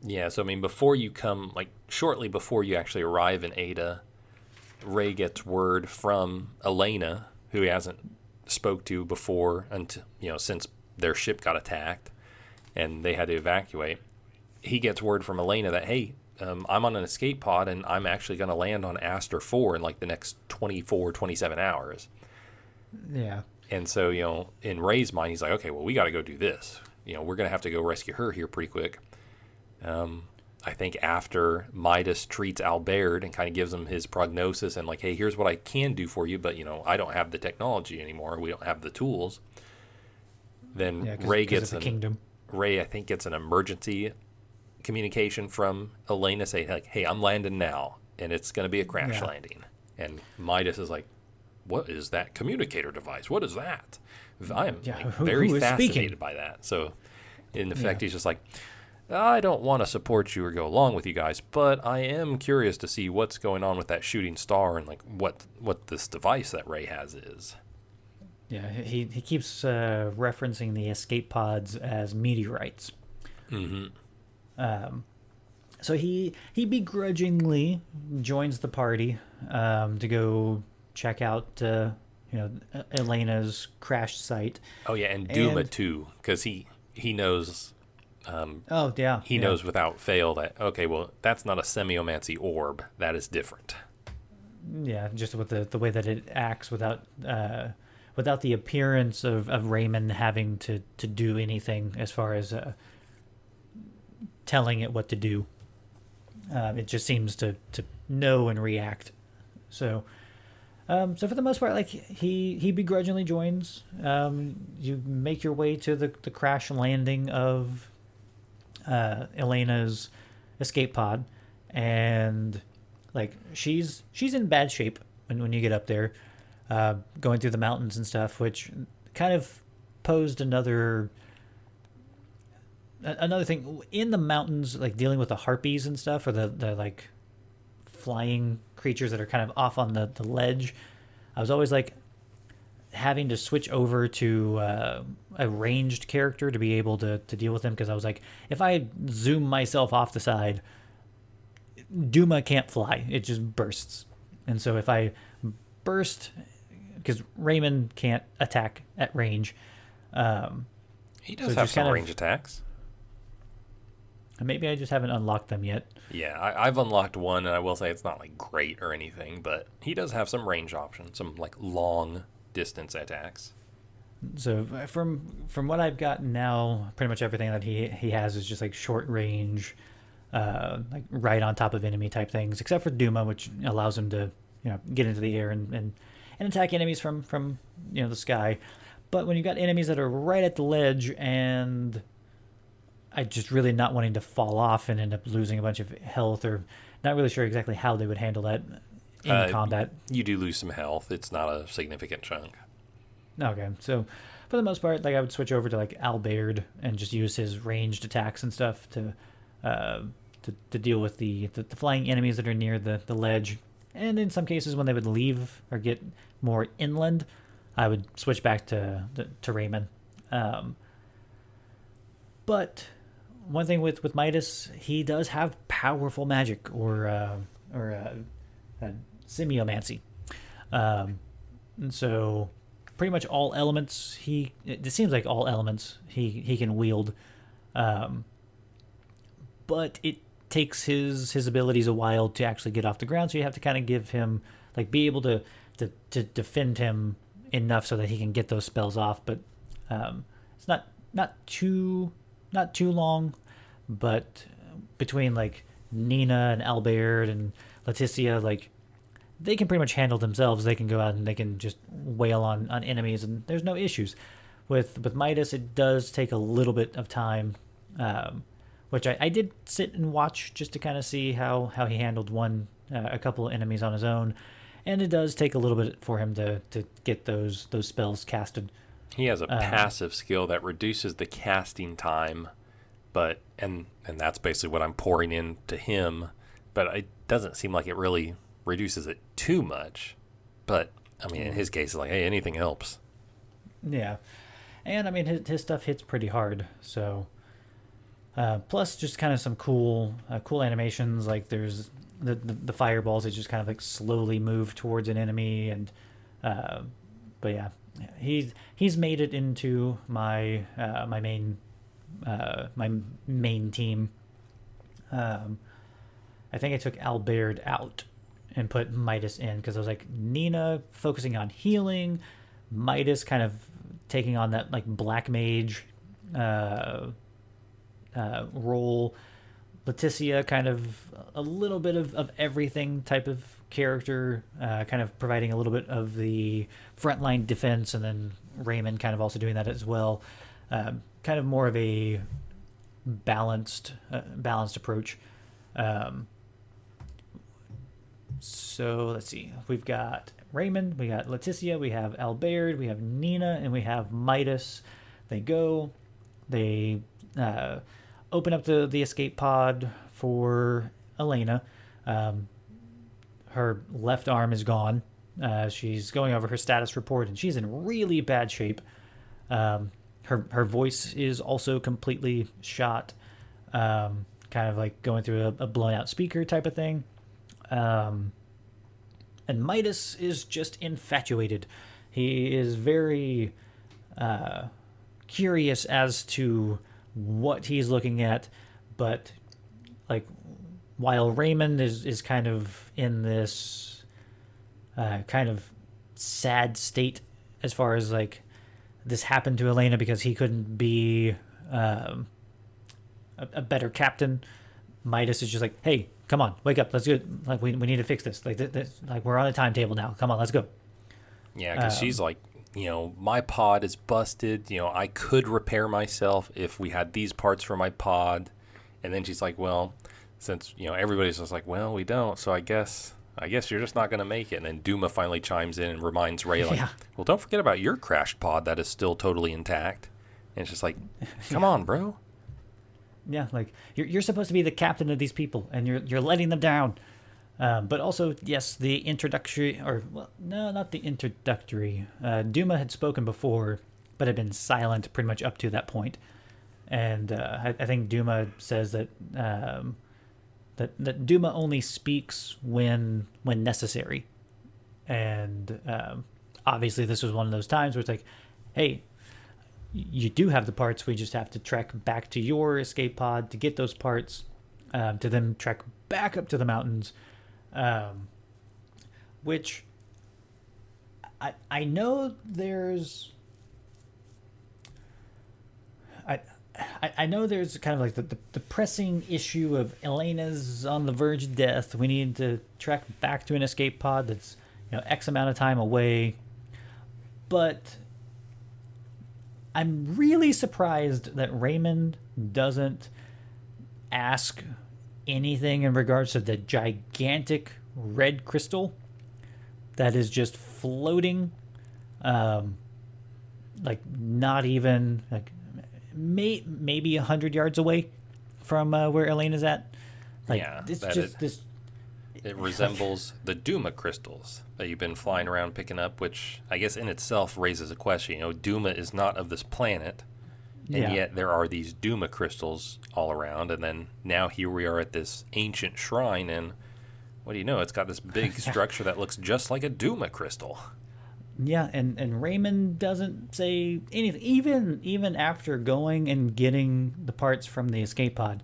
Yeah, so I mean, shortly before you actually arrive in Ada, Ray gets word from Elena, who he hasn't spoke to before until since their ship got attacked and they had to evacuate. He gets word from Elena that, hey, I'm on an escape pod and I'm actually going to land on Aster 4 in like the next 27 hours. Yeah. And so, in Ray's mind, he's like, okay, well, we got to go do this. We're going to have to go rescue her here pretty quick. I think after Midas treats Albert and kind of gives him his prognosis and like, hey, here's what I can do for you, but, I don't have the technology anymore. We don't have the tools. Then Ray gets Ray, I think, gets an emergency communication from Elena saying, like, hey, I'm landing now, and it's going to be a crash landing. And Midas is like, what is that communicator device? What is that? I am very fascinated by that. So, in effect, he's just like, I don't want to support you or go along with you guys, but I am curious to see what's going on with that shooting star and like what this device that Ray has is. Yeah, he keeps referencing the escape pods as meteorites. Mm-hmm. So he begrudgingly joins the party to go check out Elena's crash site. Oh yeah, and Duma too, because he he knows. Oh, yeah. He knows without fail that, okay, well, that's not a semiomancy orb. That is different. Yeah, just with the way that it acts without the appearance of Raymond having to do anything as far as telling it what to do. It just seems to know and react. So for the most part, like he begrudgingly joins. You make your way to the crash landing of Elena's escape pod, and like she's in bad shape when you get up there, going through the mountains and stuff, which kind of posed another thing in the mountains, like dealing with the harpies and stuff, or the like flying creatures that are kind of off on the ledge. I was always like having to switch over to a ranged character to be able to deal with them, because I was like, if I zoom myself off the side, Duma can't fly, it just bursts. And so if I burst, because Raymond can't attack at range, he does have some range attacks. Maybe I just haven't unlocked them yet. Yeah, I've unlocked one, and I will say it's not like great or anything, but he does have some range options, some like long distance attacks. So from what I've gotten now, pretty much everything that he has is just like short range, like right on top of enemy type things, except for Duma, which allows him to get into the air and attack enemies from the sky. But when you've got enemies that are right at the ledge, and I just really not wanting to fall off and end up losing a bunch of health, or not really sure exactly how they would handle that in combat. You do lose some health. It's not a significant chunk. Okay, so for the most part, like I would switch over to like Albert and just use his ranged attacks and stuff to deal with the flying enemies that are near the ledge. And in some cases, when they would leave or get more inland, I would switch back to Raymond. But one thing with Midas, he does have powerful magic or semiomancy, and so pretty much all elements it seems like all elements he can wield, but it takes his abilities a while to actually get off the ground. So you have to kind of give him like be able to defend him enough so that he can get those spells off. But it's not too long, but between like Nina and Albert and Leticia, like they can pretty much handle themselves. They can go out and they can just wail on enemies, and there's no issues. With Midas, it does take a little bit of time, which I did sit and watch just to kind of see how he handled a couple of enemies on his own, and it does take a little bit for him to get those spells casted. He has a passive skill that reduces the casting time, but and that's basically what I'm pouring into him. But it doesn't seem like it really reduces it too much. But I mean, in his case, it's like, hey, anything helps. Yeah, and I mean his stuff hits pretty hard. So plus just kind of some cool animations. Like there's the fireballs that just kind of like slowly move towards an enemy, and but yeah. He's made it into my my main team. I think I took Albert out and put Midas in because I was like, Nina focusing on healing, Midas kind of taking on that like black mage role, Leticia kind of a little bit of everything type of character, kind of providing a little bit of the frontline defense, and then Raymond kind of also doing that as well. Kind of more of a balanced approach. So let's see. We've got Raymond, we got Leticia, we have Albert, we have Nina, and we have Midas. They open up the escape pod for Elena. Her left arm is gone. She's going over her status report, and she's in really bad shape. Her voice is also completely shot, kind of like going through a blown out speaker type of thing. And Midas is just infatuated. He is very curious as to what he's looking at, but like while Raymond is kind of in this kind of sad state as far as like this happened to Elena because he couldn't be a better captain. Midas is just like, hey, come on, wake up, let's do it. Like we need to fix this. Like like we're on a timetable now. Come on, let's go. Yeah, because she's like, my pod is busted. I could repair myself if we had these parts for my pod. And then she's like, well, since everybody's just like, well, we don't, so I guess you're just not going to make it. And then Duma finally chimes in and reminds Ray, like, well, don't forget about your crashed pod that is still totally intact. And it's just like, come on, bro. Yeah, like you're supposed to be the captain of these people, and you're letting them down. But also, yes, the introductory, or well, no, not the introductory. Duma had spoken before, but had been silent pretty much up to that point. And I think Duma says that that Duma only speaks when necessary. And obviously, this was one of those times where it's like, hey, you do have the parts. We just have to trek back to your escape pod to get those parts, to then trek back up to the mountains, which I know there's I know there's kind of like the pressing issue of Elena's on the verge of death. We need to trek back to an escape pod that's X amount of time away, but I'm really surprised that Raymond doesn't ask anything in regards to the gigantic red crystal that is just floating, like not even like maybe 100 yards away from where Elena's at. Like, yeah, it's just this. It resembles the Duma crystals that you've been flying around picking up, which I guess in itself raises a question. Duma is not of this planet, and yet there are these Duma crystals all around. And then now here we are at this ancient shrine, and what do you know? It's got this big structure that looks just like a Duma crystal. Yeah, and Raymond doesn't say anything, even after going and getting the parts from the escape pod.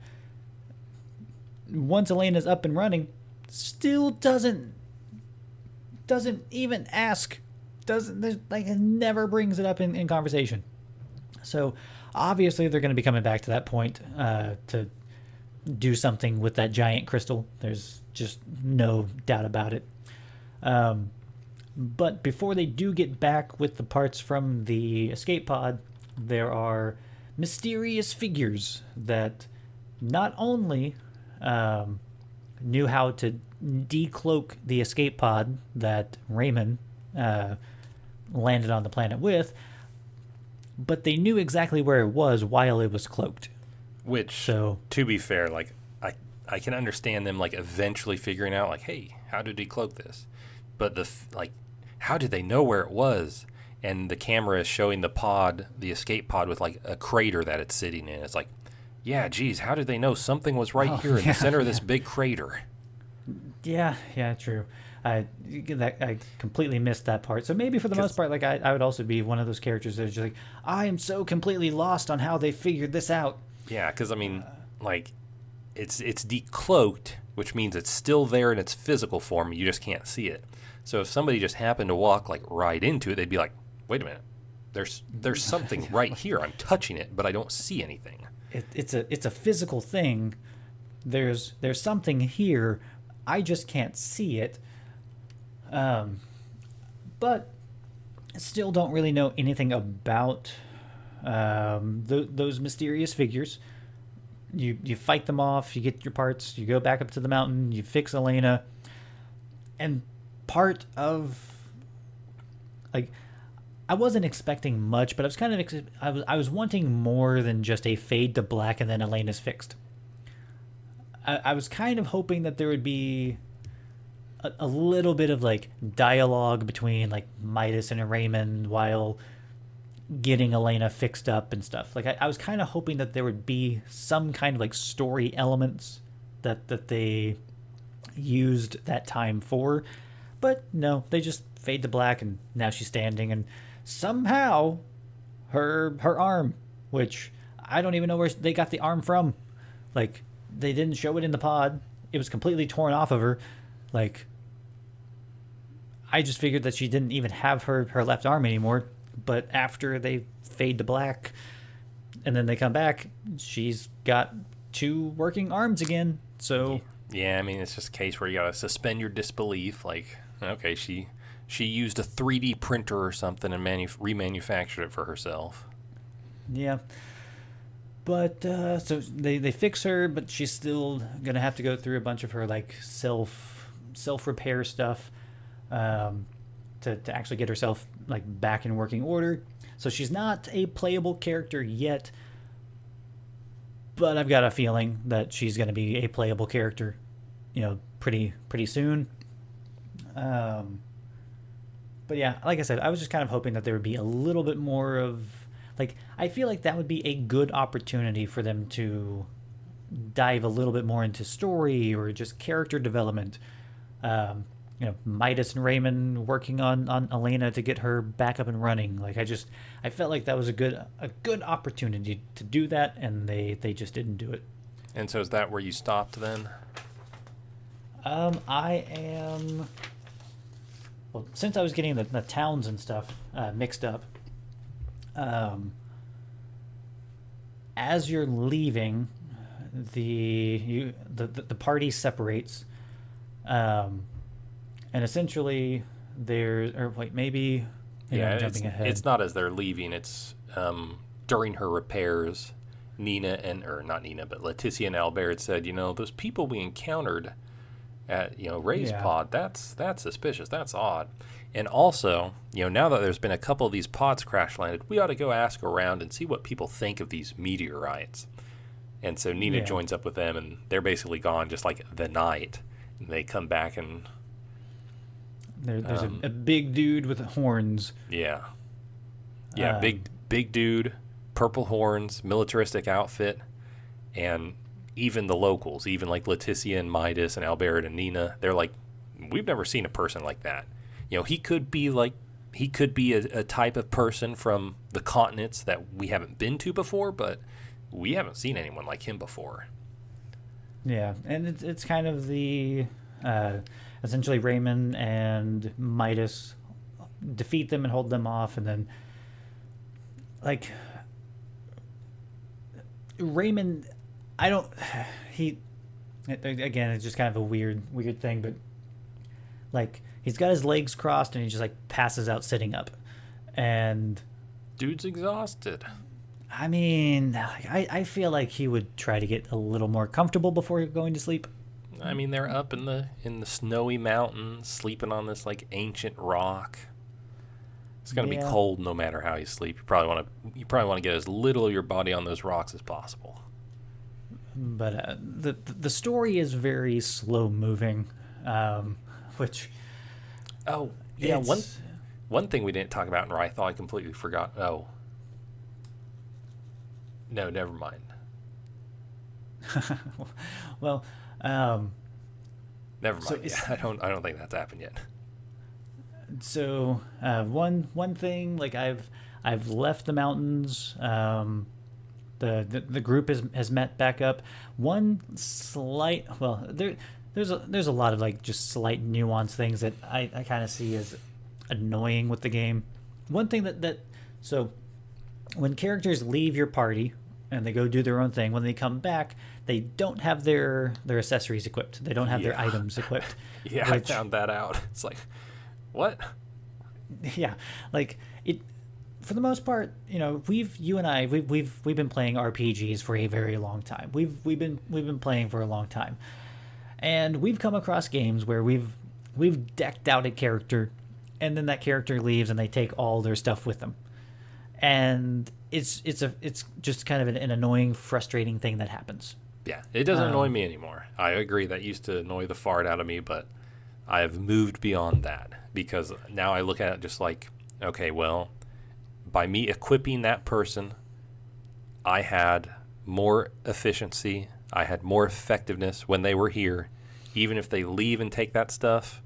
Once Elena's up and running, still doesn't even ask, never brings it up in conversation. So obviously they're going to be coming back to that point to do something with that giant crystal. There's just no doubt about it. But before they do get back with the parts from the escape pod, there are mysterious figures that not only knew how to decloak the escape pod that Raymond landed on the planet with, but they knew exactly where it was while it was cloaked. Which, to be fair, like I can understand them like eventually figuring out like, hey, how to decloak this, but how did they know where it was? And the camera is showing the escape pod with like a crater that it's sitting in. It's like, yeah, geez, how did they know something was right here in the center of this big crater? Yeah, true. I completely missed that part. So maybe for the most part, like I would also be one of those characters that's just like, I am so completely lost on how they figured this out. Yeah, because I mean, like, it's decloaked, which means it's still there in its physical form. You just can't see it. So if somebody just happened to walk like right into it, they'd be like, wait a minute, there's something right here. I'm touching it, but I don't see anything. It's a physical thing. There's something here. I just can't see it. But still don't really know anything about those mysterious figures. You fight them off, you get your parts, you go back up to the mountain, you fix Elena. And part of, like, I wasn't expecting much, but I was kind of I was wanting more than just a fade to black and then Elena's fixed. I was kind of hoping that there would be a little bit of like dialogue between like Midas and Raymond while getting Elena fixed up and stuff. Like I was kind of hoping that there would be some kind of like story elements that they used that time for. But no, they just fade to black and now she's standing and somehow her arm, which I don't even know where they got the arm from. Like, they didn't show it in the pod. It was completely torn off of her. Like, I just figured that she didn't even have her left arm anymore. But after they fade to black and then they come back, she's got 2 working arms again. So yeah, I mean, it's just a case where you gotta suspend your disbelief. Like, okay, she used a 3D printer or something and remanufactured it for herself. Yeah. But so they fix her, but she's still gonna have to go through a bunch of her like self repair stuff to actually get herself like back in working order. So she's not a playable character yet, but I've got a feeling that she's gonna be a playable character, pretty soon. But yeah, like I said, I was just kind of hoping that there would be a little bit more of. Like, I feel like that would be a good opportunity for them to dive a little bit more into story or just character development. Midas and Raymond working on Elena to get her back up and running. Like, I felt like that was a good opportunity to do that, and they just didn't do it. And so is that where you stopped then? I am. Well, since I was getting the towns and stuff mixed up. As you're leaving, the party separates, and essentially maybe I'm jumping ahead. It's not as they're leaving. It's during her repairs. Leticia and Albert said, those people we encountered at Ray's pod, that's suspicious. That's odd. And also, now that there's been a couple of these pods crash landed, we ought to go ask around and see what people think of these meteorites. And so Nina joins up with them, and they're basically gone just like the night. And they come back, and there's a big dude with horns. Yeah, big dude, purple horns, militaristic outfit, and even the locals, even like Leticia and Midas and Albert and Nina, they're like, we've never seen a person like that. He could be a type of person from the continents that we haven't been to before, but we haven't seen anyone like him before. Yeah, and it's kind of the essentially Raymond and Midas defeat them and hold them off, and then like Raymond, again, it's just kind of a weird thing, but like he's got his legs crossed and he just like passes out sitting up, and dude's exhausted. I mean, I feel like he would try to get a little more comfortable before going to sleep. I mean, they're up in the snowy mountains, sleeping on this like ancient rock. It's gonna be cold no matter how you sleep. You probably want to get as little of your body on those rocks as possible. But the story is very slow moving, which. Oh yeah, one thing we didn't talk about, and I thought I completely forgot. Oh. No, never mind. Well, never mind. I don't think that's happened yet. So one thing, like I've left the mountains. The group has met back up. One slight, well, there's a lot of like just slight nuance things that I kind of see as annoying with the game. One thing so when characters leave your party and they go do their own thing, when they come back, they don't have their accessories equipped. They don't have their items equipped. Yeah, I found that out. It's like, what? Yeah, like it. For the most part, you and I, we've been playing RPGs for a very long time. We've been playing for a long time, and we've come across games where we've decked out a character, and then that character leaves and they take all their stuff with them, and it's just kind of an annoying, frustrating thing that happens. Yeah, it doesn't annoy me anymore. I agree, that used to annoy the fart out of me, but I have moved beyond that, because now I look at it just like, okay, well, by me equipping that person, I had more efficiency, I had more effectiveness when they were here. Even if they leave and take that stuff,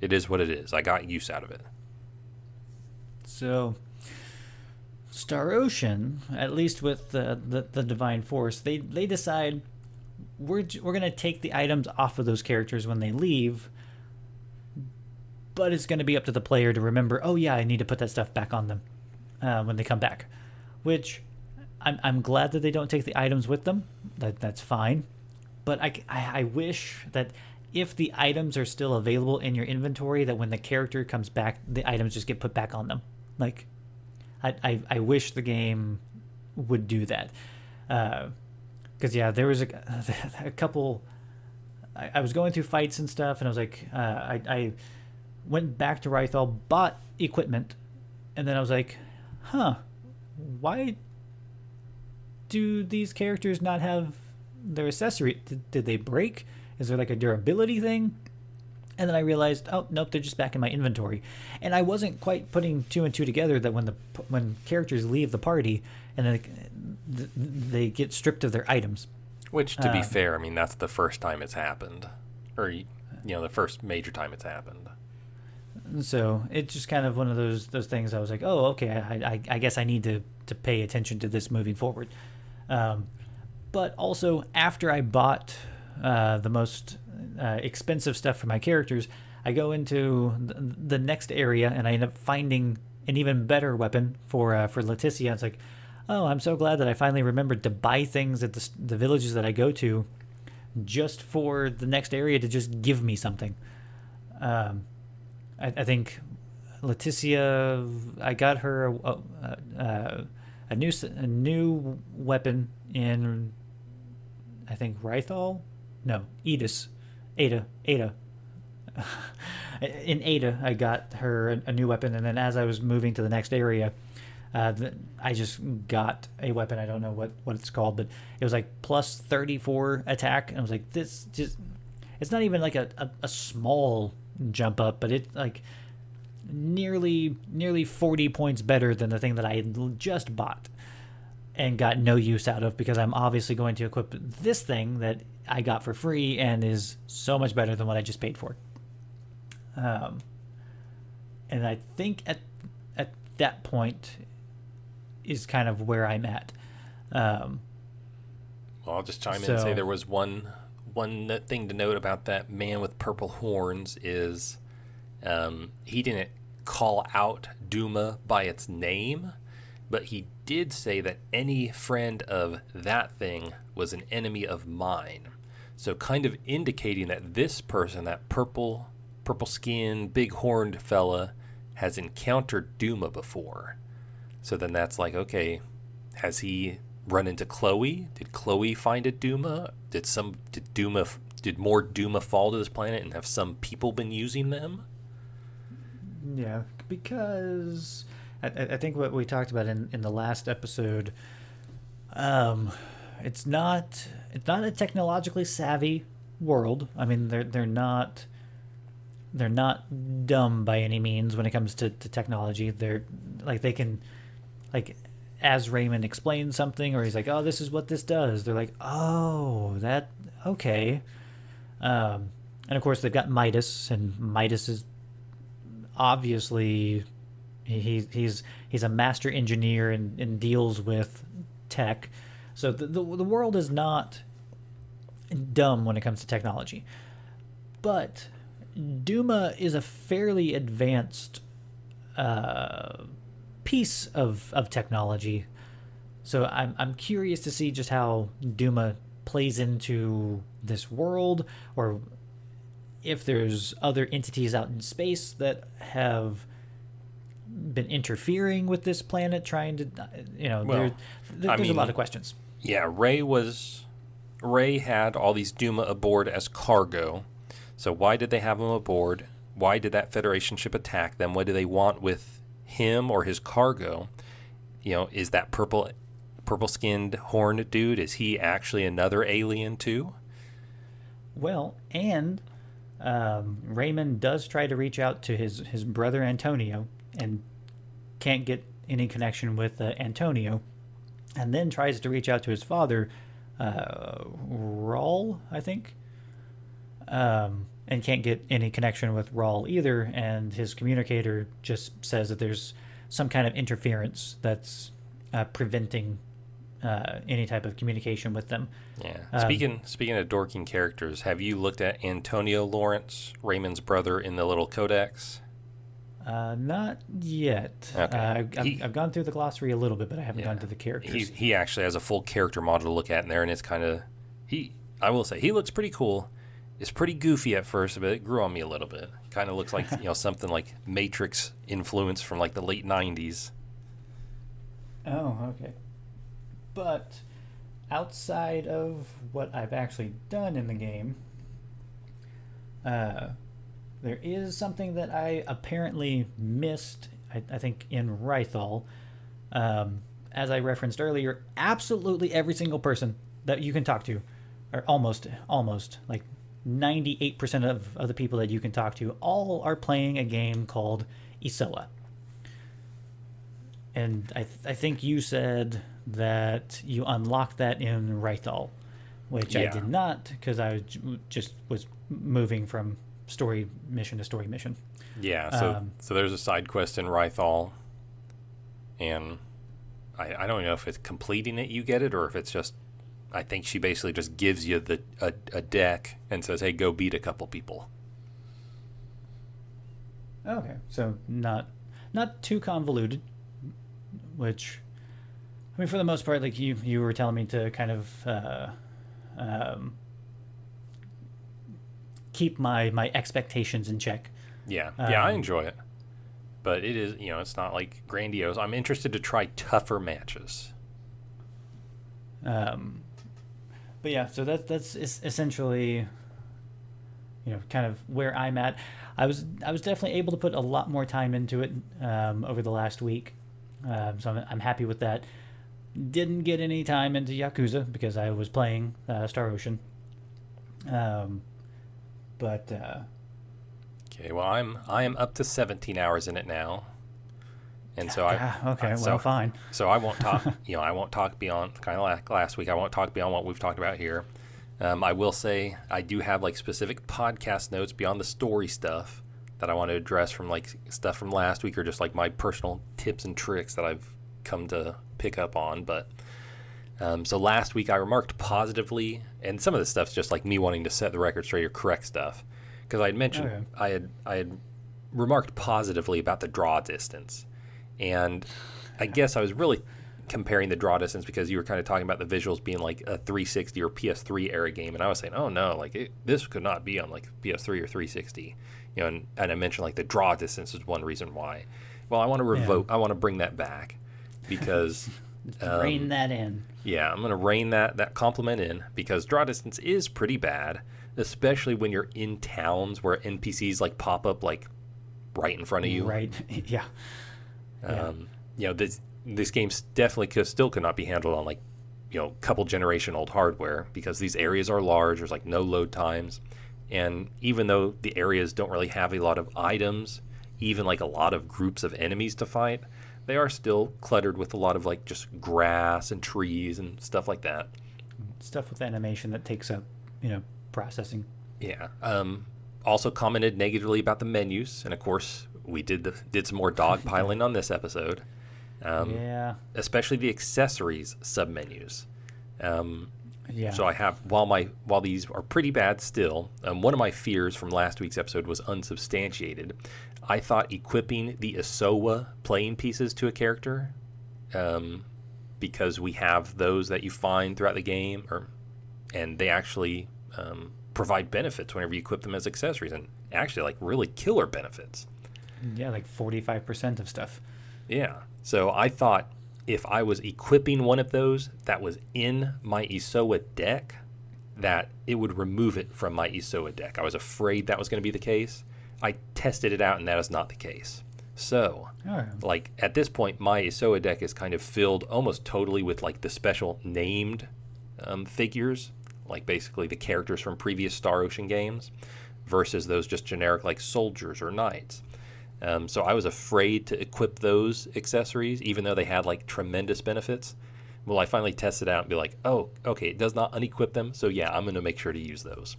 it is what it is. I got use out of it. So Star Ocean, at least with the Divine Force, they decide we're going to take the items off of those characters when they leave, but it's going to be up to the player to remember, oh yeah, I need to put that stuff back on them when they come back. Which I'm glad that they don't take the items with them. That's fine. But I wish that if the items are still available in your inventory, that when the character comes back, the items just get put back on them. Like, I wish the game would do that. Because, yeah, there was a couple... I was going through fights and stuff, and I was like... I went back to Rythal, bought equipment, and then I was like, why do these characters not have their accessory? Did they break? Is there like a durability thing? And then I realized, oh nope, they're just back in my inventory. And I wasn't quite putting two and two together that when characters leave the party and then they get stripped of their items. Which, to be fair, I mean, that's the first time it's happened, or the first major time it's happened. So it's just kind of one of those things. I was like, oh, okay, I guess I need to pay attention to this moving forward. But also, after I bought the most expensive stuff for my characters, I go into the next area and I end up finding an even better weapon for Leticia. It's like, oh, I'm so glad that I finally remembered to buy things at the villages that I go to, just for the next area to just give me something. I think Leticia, I got her a new weapon in, I think, Rythal? No, Ada. In Ada, I got her a new weapon, and then as I was moving to the next area, I just got a weapon. I don't know what it's called, but it was like plus 34 attack, and I was like, this just... It's not even like a small jump up, but it's like nearly 40 points better than the thing that I had just bought and got no use out of, because I'm obviously going to equip this thing that I got for free and is so much better than what I just paid for. And I think at that point is kind of where I'm at. Well, I'll just chime in and say there was one thing to note about that man with purple horns is he didn't call out Duma by its name, but he did say that any friend of that thing was an enemy of mine. So kind of indicating that this person, that purple skinned, big horned fella, has encountered Duma before. So then that's like, okay, has he run into Chloe? Did Chloe find a Duma? Did more Duma fall to this planet, and have some people been using them? Yeah, because I think what we talked about in the last episode, it's not a technologically savvy world. I mean, they're not dumb by any means when it comes to technology. They're like, they can, like, as Raymond explains something, or he's like, oh, this is what this does, they're like, oh, that, okay. And of course they've got Midas, and Midas is obviously he's a master engineer and deals with tech. So the world is not dumb when it comes to technology. But Duma is a fairly advanced piece of technology. So I'm curious to see just how Duma plays into this world, or if there's other entities out in space that have been interfering with this planet, trying to, there's a lot of questions. Yeah, Ray had all these Duma aboard as cargo. So why did they have him aboard? Why did that Federation ship attack them? What do they want with him or his cargo? Is that purple-skinned horned dude, is he actually another alien too? Well, and Raymond does try to reach out to his brother Antonio and can't get any connection with Antonio, and then tries to reach out to his father, Raul, I think, and can't get any connection with Raul either, and his communicator just says that there's some kind of interference that's preventing any type of communication with them. Yeah. Speaking of dorking characters, have you looked at Antonio Lawrence, Raymond's brother, in the little codex? Not yet. Okay. I've gone through the glossary a little bit, but I haven't gone to the characters. He actually has a full character model to look at in there, and it's kind of I will say he looks pretty cool. It's pretty goofy at first, but it grew on me a little bit. Kind of looks like something like Matrix influence from like the late '90s. Oh, okay. But outside of what I've actually done in the game, there is something that I apparently missed, I think, in Vey'l. As I referenced earlier, absolutely every single person that you can talk to, or almost, like 98% of the people that you can talk to, all are playing a game called Isoa. And I think you said that you unlocked that in Vey'l, which I did not, because I just was moving from story mission to story mission. Yeah, so there's a side quest in Vey'l, and I don't know if it's completing it you get it, or if it's just, I think she basically just gives you a deck and says, hey, go beat a couple people. Okay, so not too convoluted, which, I mean, for the most part, like you were telling me to kind of keep my expectations in check. Yeah, I enjoy it, but it is, it's not like grandiose. I'm interested to try tougher matches. But yeah, so that's essentially, kind of where I'm at. I was definitely able to put a lot more time into it over the last week, so I'm happy with that. Didn't get any time into Yakuza because I was playing Star Ocean. But okay, well, I am up to 17 hours in it now, and so fine. So I won't talk. I won't talk beyond, kind of like last week. I won't talk beyond what we've talked about here. I will say I do have like specific podcast notes beyond the story stuff that I want to address from like stuff from last week, or just like my personal tips and tricks that I've come to pick up on. But so last week I remarked positively, and some of this stuff's just like me wanting to set the record straight or correct stuff, because I had mentioned I had remarked positively about the draw distance, and I guess I was really comparing the draw distance because you were kind of talking about the visuals being like a 360 or PS3 era game, and I was saying, oh no, like this could not be on like PS3 or 360, and I mentioned like the draw distance is one reason why. Well, I want to I want to bring that back, because rein that in. Yeah, I'm going to rein that compliment in, because draw distance is pretty bad, especially when you're in towns where NPCs like pop up like right in front of you. Right. Yeah. This game definitely could not be handled on like, couple generation old hardware, because these areas are large. There's like no load times, and even though the areas don't really have a lot of items, even like a lot of groups of enemies to fight, they are still cluttered with a lot of like just grass and trees and stuff like that. Stuff with animation that takes up, processing. Yeah. Also commented negatively about the menus, and of course we did some more dogpiling on this episode. Especially the accessories submenus. So I have, while these are pretty bad still, one of my fears from last week's episode was unsubstantiated. I thought equipping the Isoa playing pieces to a character, because we have those that you find throughout the game, and they actually provide benefits whenever you equip them as accessories, and actually like really killer benefits. Yeah, like 45% of stuff. Yeah. So I thought if I was equipping one of those that was in my Isoa deck, that it would remove it from my Isoa deck. I was afraid that was going to be the case. I tested it out, and that is not the case. So, like at this point, my Isoa deck is kind of filled almost totally with like the special named figures, like basically the characters from previous Star Ocean games, versus those just generic like soldiers or knights. So I was afraid to equip those accessories, even though they had like tremendous benefits. Well, I finally tested it out and be like, oh, okay, it does not unequip them. So yeah, I'm going to make sure to use those.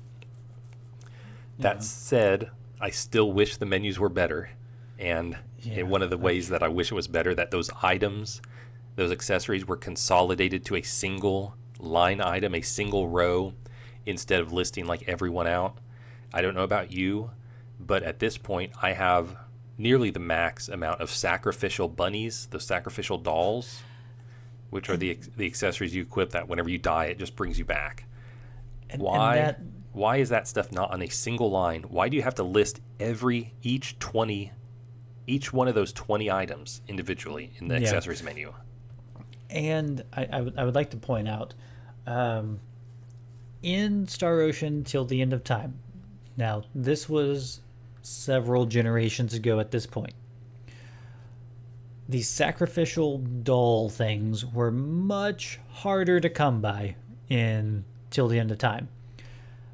Yeah. That said, I still wish the menus were better. And one of the ways that I wish it was better, that those items those accessories were consolidated to a single line item, a single row, instead of listing like everyone out. I don't know about you, but at this point I have nearly the max amount of sacrificial bunnies, the sacrificial dolls, which are the accessories you equip that whenever you die, it just brings you back. Why is that stuff not on a single line? Why do you have to list each one of those 20 items individually in the accessories menu? And I would like to point out, in Star Ocean Till the End of Time, now this was several generations ago at this point, the sacrificial doll things were much harder to come by in Till the End of Time.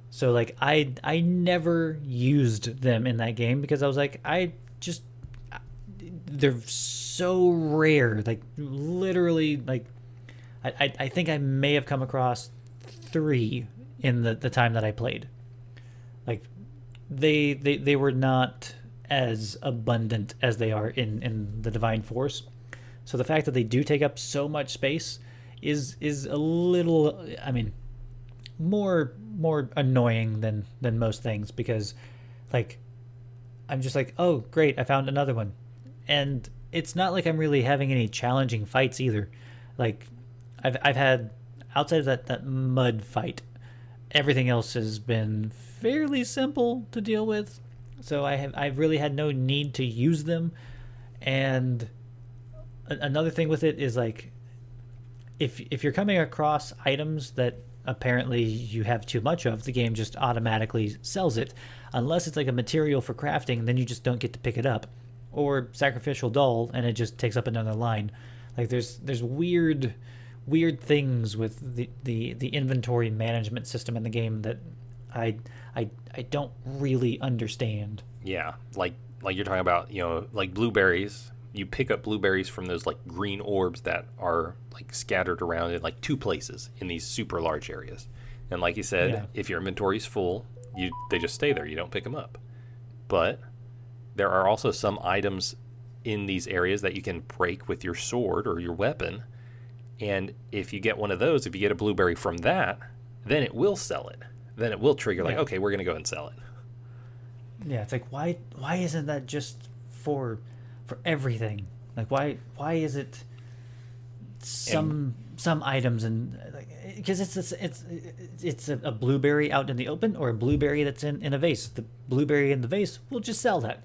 So like I never used them in that game because I was like, they're so rare. Like literally, like I think I may have come across 3 in the time that I played. Like they were not as abundant as they are in the Divine Force. So the fact that they do take up so much space is a little, I mean, more annoying than most things, because like I'm just like, oh great, I found another one. And it's not like I'm really having any challenging fights either. Like I've had, outside of that mud fight, everything else has been fairly simple to deal with. So I've really had no need to use them. And another thing with it is like, if you're coming across items that apparently you have too much of, the game just automatically sells it. Unless it's like a material for crafting, then you just don't get to pick it up. Or sacrificial doll, and it just takes up another line. Like there's weird things with the inventory management system in the game that I don't really understand. Yeah, like you're talking about, like blueberries. You pick up blueberries from those like green orbs that are like scattered around in like 2 places in these super large areas. And like you said, if your inventory's full, they just stay there. You don't pick them up. But there are also some items in these areas that you can break with your sword or your weapon. And if you get one of those, if you get a blueberry from that, then it will sell it. Then it will trigger like, okay, we're going to go and sell it. Yeah, it's like, why isn't that just for everything? Like why is it some items, and because it's a blueberry out in the open or a blueberry that's in a vase. The blueberry in the vase, we'll just sell that.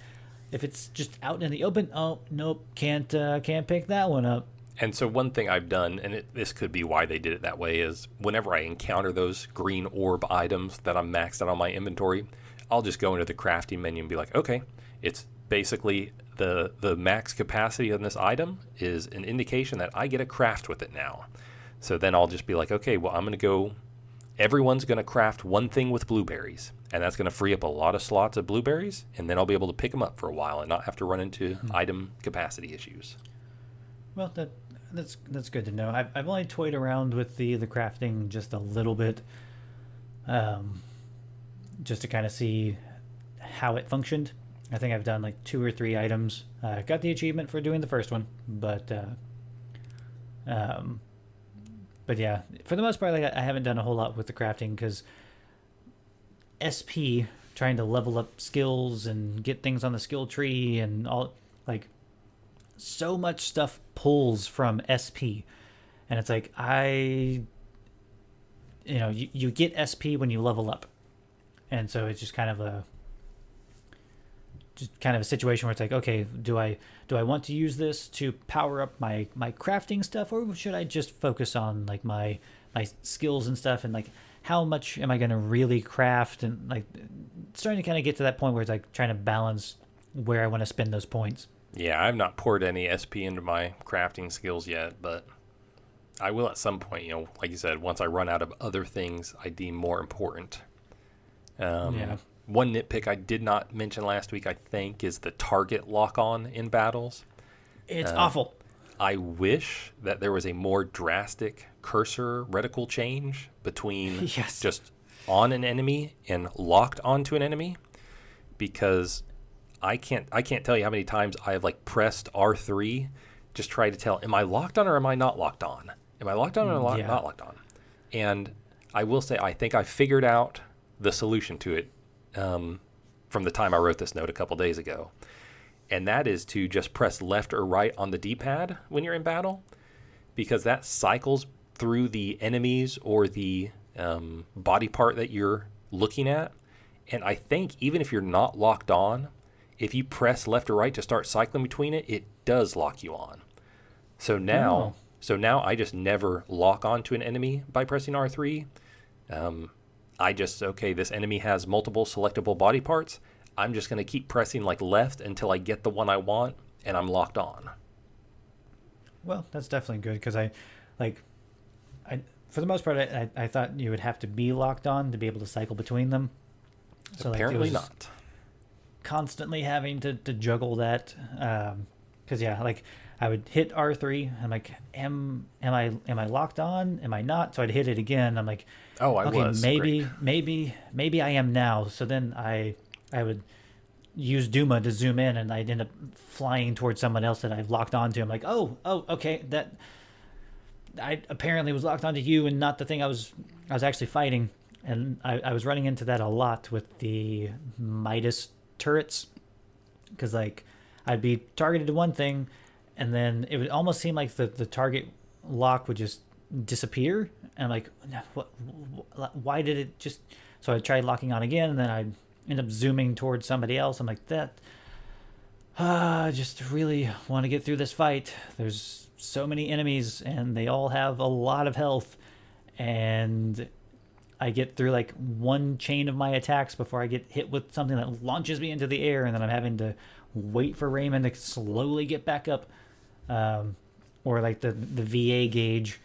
If it's just out in the open, oh nope, can't pick that one up. And so one thing I've done, and this could be why they did it that way, is whenever I encounter those green orb items that I'm maxed out on my inventory, I'll just go into the crafting menu and be like, okay, it's basically the max capacity on this item is an indication that I get a craft with it now. So then I'll just be like, okay, well, everyone's going to craft one thing with blueberries, and that's going to free up a lot of slots of blueberries, and then I'll be able to pick them up for a while and not have to run into item capacity issues. Well, that's good to know. I've only toyed around with the crafting just a little bit, just to kind of see how it functioned. I think I've done like 2 or 3 items. Got the achievement for doing the first one, but yeah, for the most part, like I haven't done a whole lot with the crafting, because SP, trying to level up skills and get things on the skill tree and all, like so much stuff pulls from SP, and it's like you get SP when you level up, and so it's just kind of a situation where it's like, okay, do I want to use this to power up my crafting stuff, or should I just focus on like my skills and stuff, and like how much am I going to really craft, and like starting to kind of get to that point where it's like trying to balance where I want to spend those points. Yeah, I've not poured any SP into my crafting skills yet, but I will at some point, like you said, once I run out of other things I deem more important. One nitpick I did not mention last week, I think, is the target lock-on in battles. It's awful. I wish that there was a more drastic cursor reticle change between just on an enemy and locked onto an enemy, because I can't tell you how many times I've like pressed R3 just try to tell, am I locked on or am I not locked on? Am I locked on or am I not locked on? And I will say, I think I figured out the solution to it from the time I wrote this note a couple days ago. And that is to just press left or right on the D-pad when you're in battle, because that cycles through the enemies or the body part that you're looking at. And I think even if you're not locked on, if you press left or right to start cycling between it, it does lock you on. So now I just never lock onto an enemy by pressing R3. I just, okay, this enemy has multiple selectable body parts. I'm just going to keep pressing like left until I get the one I want, and I'm locked on. Well, that's definitely good, because I for the most part, I thought you would have to be locked on to be able to cycle between them. So apparently not. Constantly having to juggle that, because I would hit R3. I'm like, am I locked on? Am I not? So I'd hit it again. I'm like, oh, I was. Maybe I am now. So then I would use Duma to zoom in, and I'd end up flying towards someone else that I've locked onto. I'm like, oh, okay, that I apparently was locked onto you and not the thing I was actually fighting. And I was running into that a lot with the Midas turrets, because I'd be targeted to one thing, and then it would almost seem like the target lock would just disappear, and I'm like, why did it just... So I tried locking on again, and then I'd end up zooming towards somebody else. I'm like, I just really want to get through this fight. There's so many enemies, and they all have a lot of health, and I get through like one chain of my attacks before I get hit with something that launches me into the air, and then I'm having to wait for Raymond to slowly get back up. Or like the VA gauge,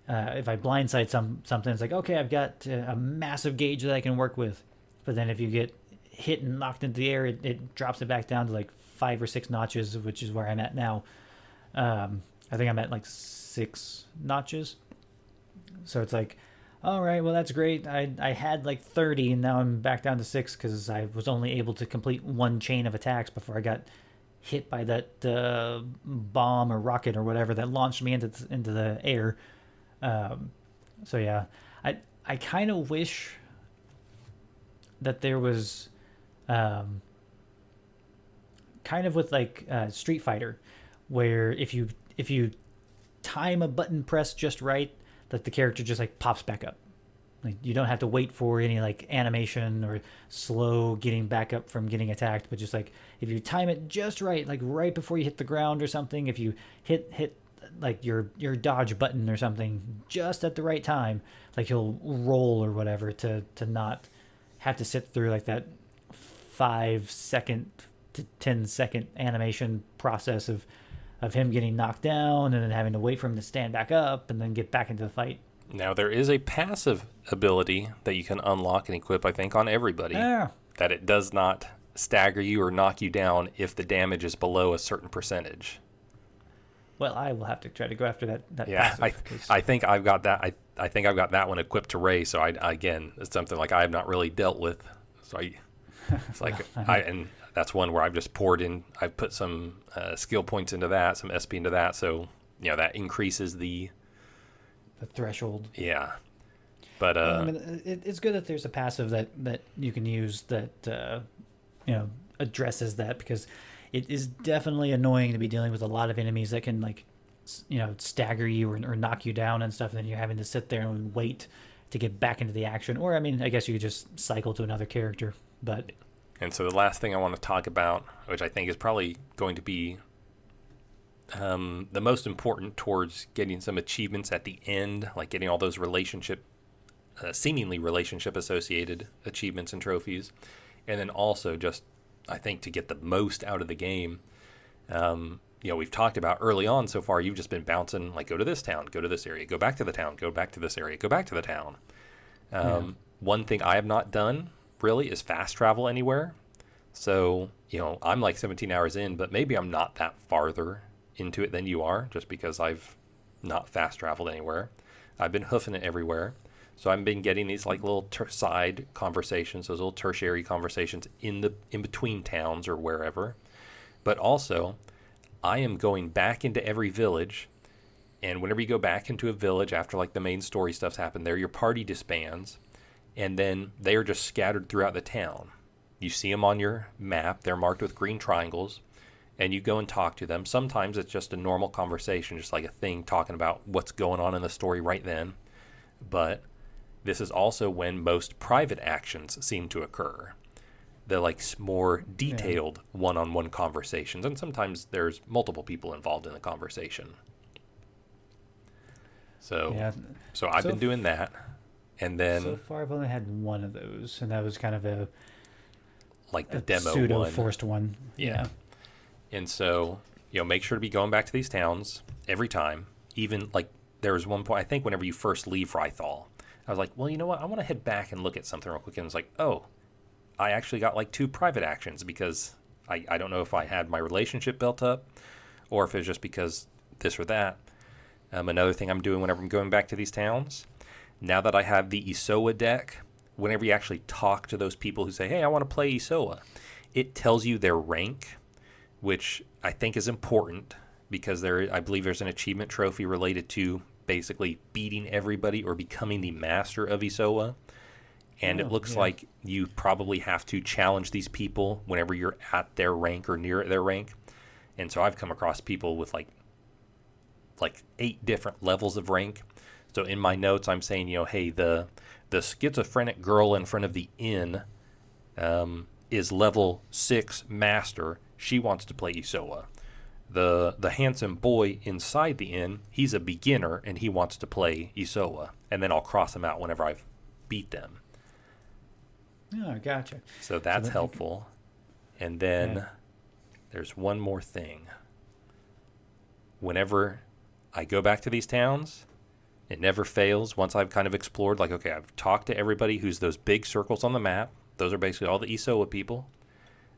if I blindside something, it's like, okay, I've got a massive gauge that I can work with. But then if you get hit and knocked into the air, it drops it back down to like 5 or 6 notches, which is where I'm at now. I think I'm at like 6 notches. So it's like, all right, well, that's great. I had like 30, and now I'm back down to 6 because I was only able to complete one chain of attacks before I got hit by that bomb or rocket or whatever that launched me into the air. So yeah, I kind of wish that there was kind of with like Street Fighter, where if you time a button press just right, that the character just like pops back up. Like you don't have to wait for any like animation or slow getting back up from getting attacked, but just like if you time it just right, like right before you hit the ground or something, if you hit like your dodge button or something just at the right time, like you'll roll or whatever to not have to sit through like that 5 second to 10 second animation process of him getting knocked down and then having to wait for him to stand back up and then get back into the fight. Now, there is a passive ability that you can unlock and equip, I think, on everybody. Yeah. That it does not stagger you or knock you down if the damage is below a certain percentage. Well, I will have to try to go after that yeah, passive. I think I've got that. I think I've got that one equipped to Ray. So again, it's something like I have not really dealt with. So it's like and that's one where I've just poured in. I've put some skill points into that, some SP into that. So that increases the threshold. Yeah, but I mean, it's good that there's a passive that you can use that addresses that, because it is definitely annoying to be dealing with a lot of enemies that can like stagger you or knock you down and stuff, and then you're having to sit there and wait to get back into the action. Or I mean, I guess you could just cycle to another character. But and so the last thing I want to talk about, which I think is probably going to be the most important towards getting some achievements at the end, like getting all those seemingly relationship associated achievements and trophies, and then also just I think to get the most out of the game. We've talked about early on so far, you've just been bouncing, like go to this town, go to this area, go back to the town, go back to this area, go back to the town. One thing I have not done really is fast travel anywhere. So, I'm like 17 hours in, but maybe I'm not that farther into it than you are, just because I've not fast traveled anywhere. I've been hoofing it everywhere. So I've been getting these like little side conversations, those little tertiary conversations in between towns or wherever. But also, I am going back into every village. And whenever you go back into a village after like the main story stuff's happened there, your party disbands. And then they are just scattered throughout the town. You see them on your map. They're marked with green triangles. And you go and talk to them. Sometimes it's just a normal conversation, just like a thing talking about what's going on in the story right then. But this is also when most private actions seem to occur. The like more detailed one-on-one conversations. And sometimes there's multiple people involved in the conversation. So I've been doing that. And then so far I've only had one of those, and that was kind of a demo pseudo one. forced one. Yeah. And so, make sure to be going back to these towns every time. Even like there was one point, I think whenever you first leave Rythal, I was like, well, you know what? I want to head back and look at something real quick. And it's like, oh, I actually got like 2 private actions because I don't know if I had my relationship built up or if it was just because this or that. Another thing I'm doing whenever I'm going back to these towns, now that I have the Isoa deck, whenever you actually talk to those people who say, hey, I want to play Isoa, it tells you their rank, which I think is important because I believe there's an achievement trophy related to basically beating everybody or becoming the master of Isoa. And it looks like you probably have to challenge these people whenever you're at their rank or near their rank. And so I've come across people with like 8 different levels of rank. So in my notes, I'm saying, hey, the schizophrenic girl in front of the inn is level 6 master. She wants to play Isoa. The handsome boy inside the inn, he's a beginner and he wants to play Isoa. And then I'll cross them out whenever I've beat them. Oh, gotcha. So that's helpful. And then there's one more thing. Whenever I go back to these towns, it never fails. Once I've kind of explored, like, okay, I've talked to everybody who's those big circles on the map. Those are basically all the Isoa people.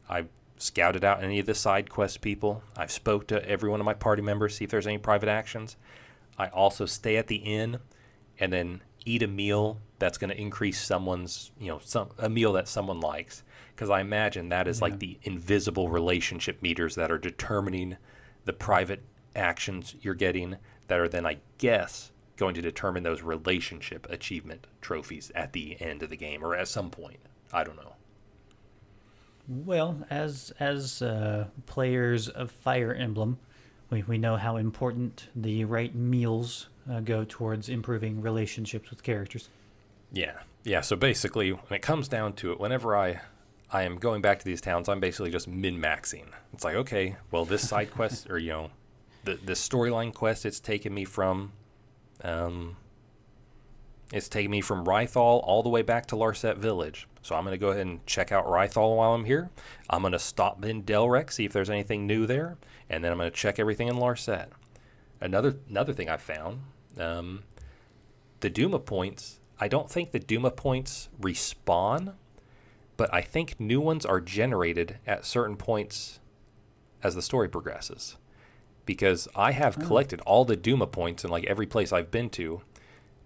I've scouted out any of the side quest people. I've spoke to every one of my party members, see if there's any private actions. I also stay at the inn and then eat a meal that's going to increase someone's, a meal that someone likes. Because I imagine that is like the invisible relationship meters that are determining the private actions you're getting that are then, I guess, going to determine those relationship achievement trophies at the end of the game or at some point. I don't know. Well, as players of Fire Emblem, we know how important the right meals go towards improving relationships with characters. Yeah. So basically, when it comes down to it, whenever I am going back to these towns, I'm basically just min-maxing. It's like, okay, well, this side quest or the storyline quest, it's taken me from Rythal all the way back to Larset Village. So I'm going to go ahead and check out Rythal while I'm here. I'm going to stop in Delryk, see if there's anything new there, and then I'm going to check everything in Larset. Another thing I found, the Duma points, I don't think the Duma points respawn, but I think new ones are generated at certain points as the story progresses. Because I have collected all the Duma points in like every place I've been to,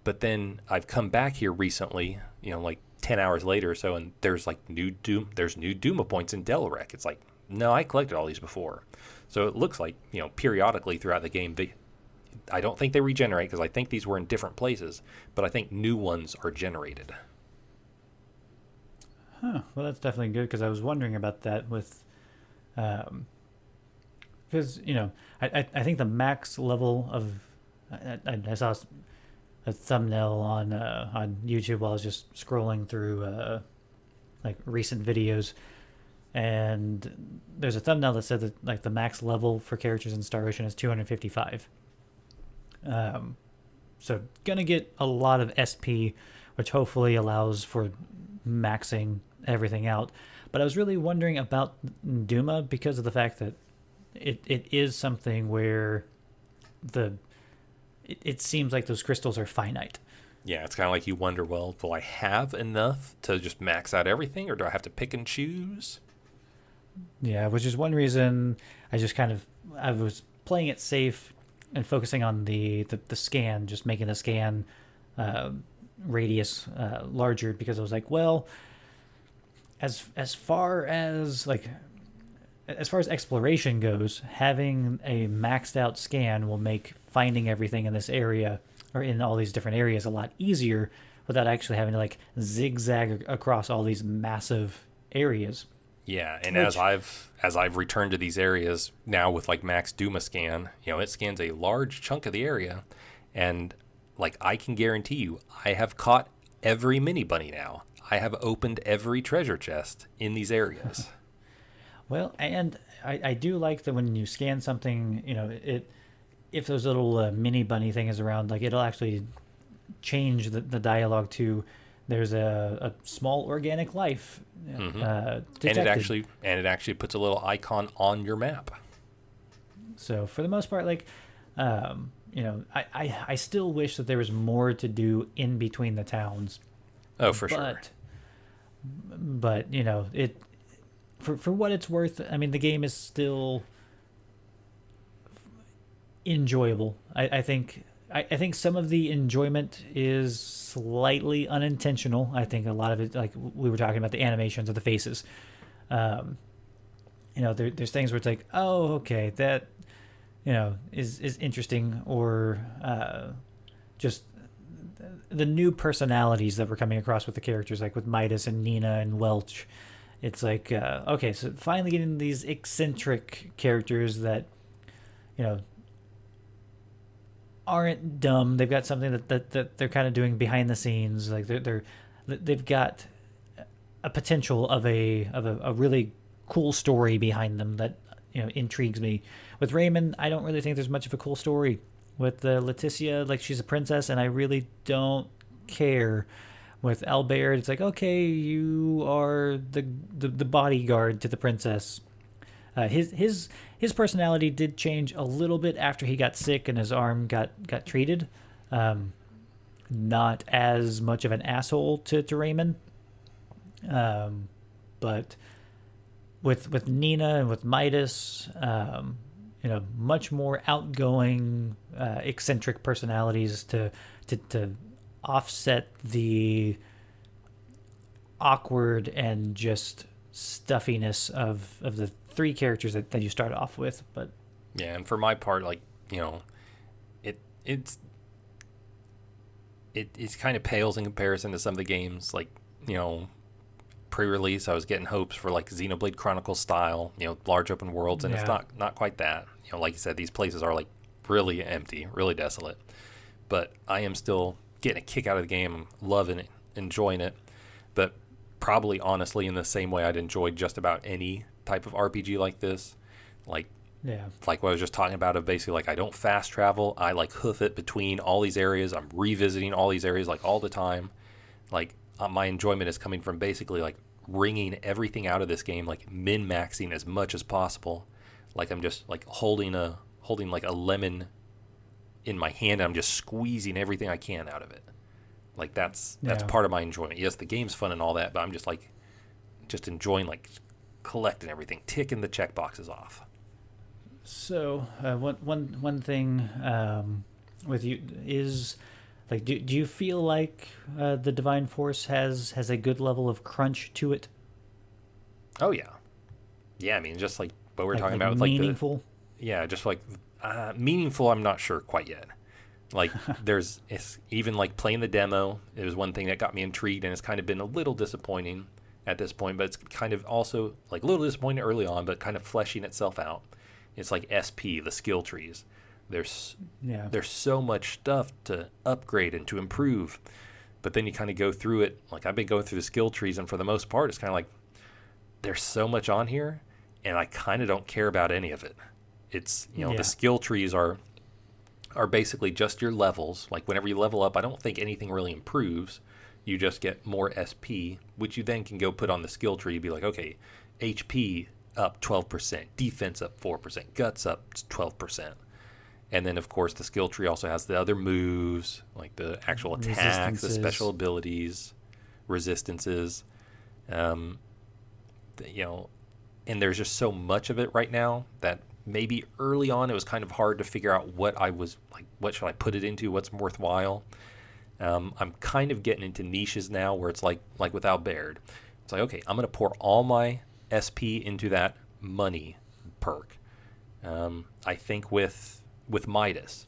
but then I've come back here recently, like 10 hours later or so, and there's like new Duma points in Delryk. It's like, no, I collected all these before. So it looks like, periodically throughout the game, I don't think they regenerate because I think these were in different places, but I think new ones are generated. Well, that's definitely good because I was wondering about that with, because I think the max level of, I saw a thumbnail on YouTube while I was just scrolling through like recent videos, and there's a thumbnail that said that like the max level for characters in Star Ocean is 255. So gonna get a lot of SP, which hopefully allows for maxing everything out. But I was really wondering about Duma because of the fact that it is something where it seems like those crystals are finite. Yeah, it's kind of like you wonder, well, will I have enough to just max out everything, or do I have to pick and choose? Yeah, which is one reason I was playing it safe and focusing on the scan, just making the scan radius larger, because I was like, well, as far as like as far as exploration goes, having a maxed out scan will make finding everything in this area or in all these different areas a lot easier without actually having to like zigzag across all these massive areas. Yeah, and as I've returned to these areas now with like Max Duma scan, it scans a large chunk of the area, and like I can guarantee you, I have caught every mini bunny now. I have opened every treasure chest in these areas. Well, and I do like that when you scan something, if those little mini bunny thing is around, like it'll actually change the dialogue to there's a small organic life detected. And it actually puts a little icon on your map. So for the most part, like I still wish that there was more to do in between the towns. Oh, for sure. But it for what it's worth, I mean the game is still enjoyable. I think some of the enjoyment is slightly unintentional. I think a lot of it, like we were talking about the animations of the faces. There's things where it's like, oh, okay, that is interesting, or just the new personalities that we're coming across with the characters, like with Midas and Nina and Welch. It's like, okay, so finally getting these eccentric characters that, aren't dumb. They've got something that they're kind of doing behind the scenes. Like they've got a potential of a really cool story behind them that intrigues me. With Raymond, I don't really think there's much of a cool story. With Leticia, like she's a princess, and I really don't care. With Albert, it's like, okay, you are the bodyguard to the princess. His personality did change a little bit after he got sick and his arm got treated. Not as much of an asshole to Raymond. But with Nina and with Midas, much more outgoing, eccentric personalities to offset the awkward and just stuffiness of the three characters that you start off with. But yeah, and for my part, like it kind of pales in comparison to some of the games. Like pre-release, I was getting hopes for like Xenoblade Chronicles style, large open worlds, and it's not quite that. Like you said, these places are like really empty, really desolate. But I am still getting a kick out of the game. I'm loving it, enjoying it. But probably honestly in the same way I'd enjoyed just about any type of RPG like this. Like what I was just talking about, of basically like I don't fast travel. I like hoof it between all these areas. I'm revisiting all these areas like all the time. Like my enjoyment is coming from basically like wringing everything out of this game, like min-maxing as much as possible. Like I'm just like holding like a lemon in my hand, and I'm just squeezing everything I can out of it. Like that's part of my enjoyment. Yes, the game's fun and all that, but I'm just enjoying like collecting everything, ticking the check boxes off. So one thing with you is like, do you feel like the Divine Force has a good level of crunch to it? Oh yeah. I mean, just like what we're talking about with meaningful. Just like meaningful. I'm not sure quite yet. Like it's even like playing the demo. It was one thing that got me intrigued, and it's kind of been a little disappointing at this point. But it's kind of also like a little disappointing early on, but kind of fleshing itself out. It's like SP, the skill trees. There's so much stuff to upgrade and to improve, but then you kind of go through it. Like I've been going through the skill trees, and for the most part, it's kind of like there's so much on here, and I kind of don't care about any of it. It's the skill trees are basically just your levels. Like whenever you level up, I don't think anything really improves. You just get more SP, which you then can go put on the skill tree. You'd be like, okay, HP up 12%, defense up 4%, guts up 12%. And then, of course, the skill tree also has the other moves, like the actual attacks, the special abilities, resistances. And there's just so much of it right now that maybe early on it was kind of hard to figure out what should I put it into, what's worthwhile. I'm kind of getting into niches now where it's like with Albert. It's like, okay, I'm going to pour all my SP into that money perk. I think with Midas,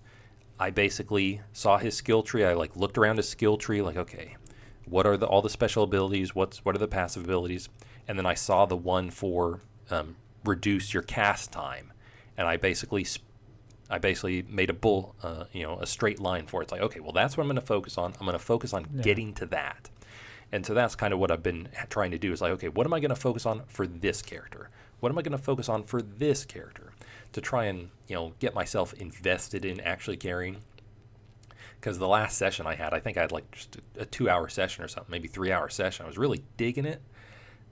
I basically saw his skill tree. I like looked around his skill tree, like, okay, what are all the special abilities? What are the passive abilities? And then I saw the one for reduce your cast time, and I basically made a straight line for it. It's like, okay, well, that's what I'm going to focus on. I'm going to focus on getting to that. And so that's kind of what I've been trying to do, is like, okay, what am I going to focus on for this character? What am I going to focus on for this character? To try and, get myself invested in actually carrying. Because the last session I think I had like just a 2-hour session or something, maybe 3-hour session. I was really digging it,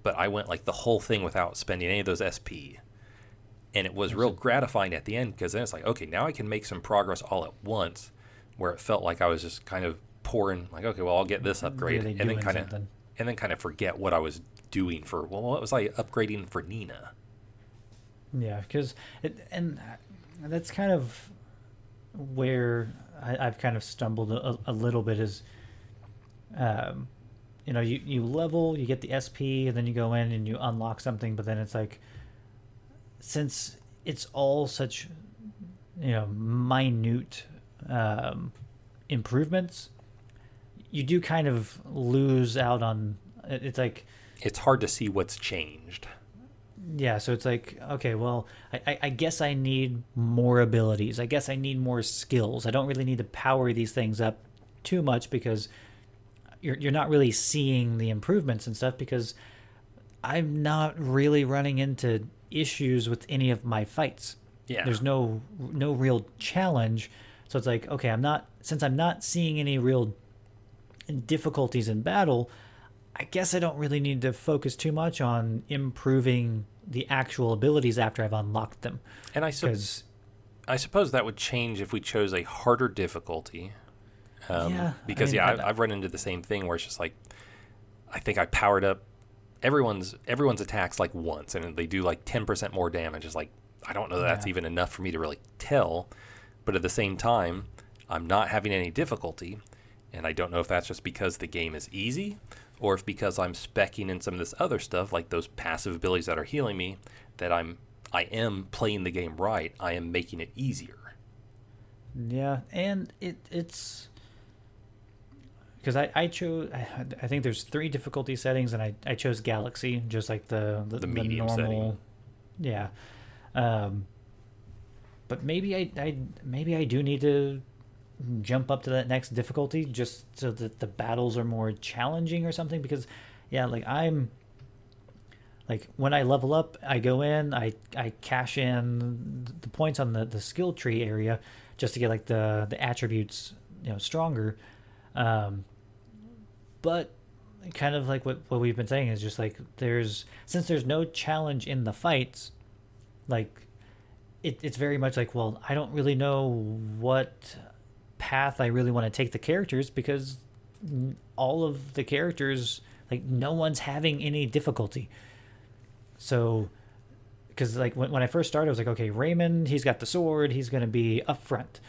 but I went like the whole thing without spending any of those SP. And it was real gratifying at the end, because then it's like, okay, now I can make some progress all at once, where it felt like I was just kind of pouring, like, okay, well, I'll get this upgrade, really and then kind of forget what I was doing for, well, what was I upgrading for Nina? Yeah, because that's kind of where I've kind of stumbled a little bit, is, you level, you get the SP, and then you go in and you unlock something, but then it's like, since it's all such, minute improvements, you do kind of lose out on, it's like, it's hard to see what's changed. Yeah, so it's like, okay, well, I guess I need more abilities. I guess I need more skills. I don't really need to power these things up too much, because you're not really seeing the improvements and stuff, because I'm not really running into issues with any of my fights. Yeah. There's no real challenge. So it's like, okay, since I'm not seeing any real difficulties in battle, I guess I don't really need to focus too much on improving the actual abilities after I've unlocked them. And I suppose that would change if we chose a harder difficulty. Because I've run into the same thing where it's just like, I think I powered up everyone's attacks like once, and they do like 10% more damage. It's like, I don't know that that's even enough for me to really tell. But at the same time, I'm not having any difficulty, and I don't know if that's just because the game is easy, or if because I'm speccing in some of this other stuff, like those passive abilities that are healing me, that I am playing the game right. I am making it easier. Yeah, and it's because I chose, I think there's 3 difficulty settings, and I chose Galaxy, just like the medium normal setting. Yeah. But maybe I do need to jump up to that next difficulty, just so that the battles are more challenging or something, because I'm like, when I level up, I go in, I cash in the points on the skill tree area, just to get like the attributes stronger, but kind of like what we've been saying is just like, since there's no challenge in the fights, like it's very much like, well, I don't really know what path I really want to take the characters, because all of the characters, like, no one's having any difficulty. So, because like when I first started, I was like, okay, Raymond, he's got the sword, he's going to be up front.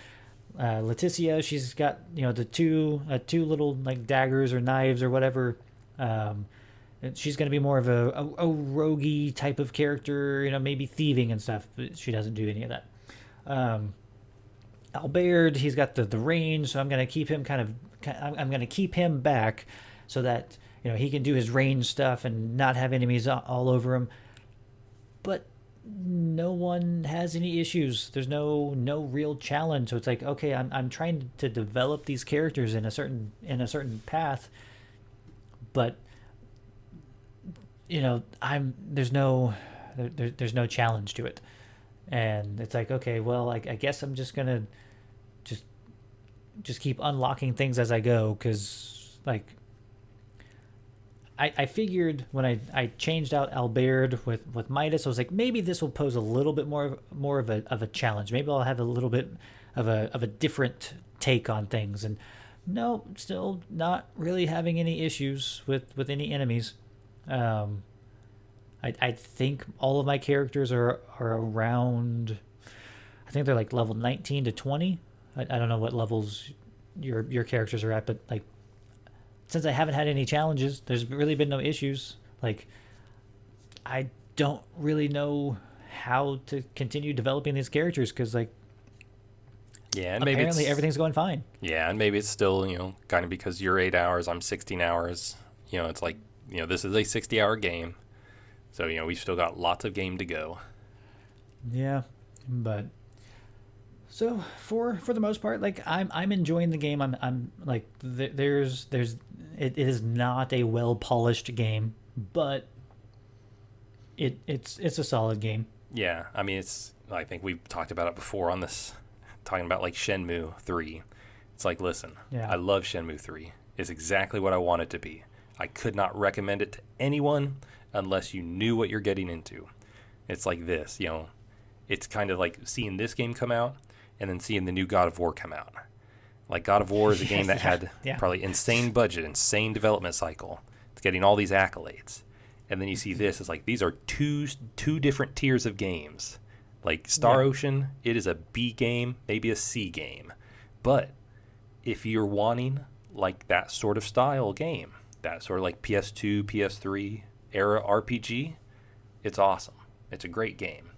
Leticia, she's got the two little like daggers or knives or whatever. She's going to be more of a roguey type of character, maybe thieving and stuff, but she doesn't do any of that. Albert, he's got the range, so I'm going to keep him I'm going to keep him back, so that he can do his range stuff and not have enemies all over him. But no one has any issues. There's no real challenge. So it's like, okay, I'm trying to develop these characters in a certain path, but there's no challenge to it. And it's like, okay, well, I guess I'm just gonna just keep unlocking things as I go, because like I figured when I changed out Albert with Midas, I was like, maybe this will pose a little bit more of a challenge. Maybe I'll have a little bit of a different take on things. And no, still not really having any issues with any enemies. I think all of my characters are around, I think they're like level 19 to 20. I don't know what levels your characters are at, but like, since I haven't had any challenges, there's really been no issues. Like, I don't really know how to continue developing these characters because, like, yeah, and maybe apparently everything's going fine. Yeah, and maybe it's still, kind of because you're 8 hours, I'm 16 hours. It's like, this is a 60-hour game. So, we've still got lots of game to go. Yeah, but so for the most part, like I'm enjoying the game. I'm like it is not a well polished game, but it's a solid game. Yeah, I mean, I think we've talked about it before on this, talking about like Shenmue 3. It's like, listen, Yeah. I love Shenmue 3. It's exactly what I want it to be. I could not recommend it to anyone unless you knew what you're getting into. It's like this, it's kind of like seeing this game come out and then seeing the new God of War come out. Like, God of War is a game that had probably insane budget, insane development cycle. It's getting all these accolades. And then you see this, it's like these are two different tiers of games. Like Star Ocean, it is a B game, maybe a C game. But if you're wanting like that sort of style game, that sort of like PS2, PS3 era RPG, it's awesome. It's a great game.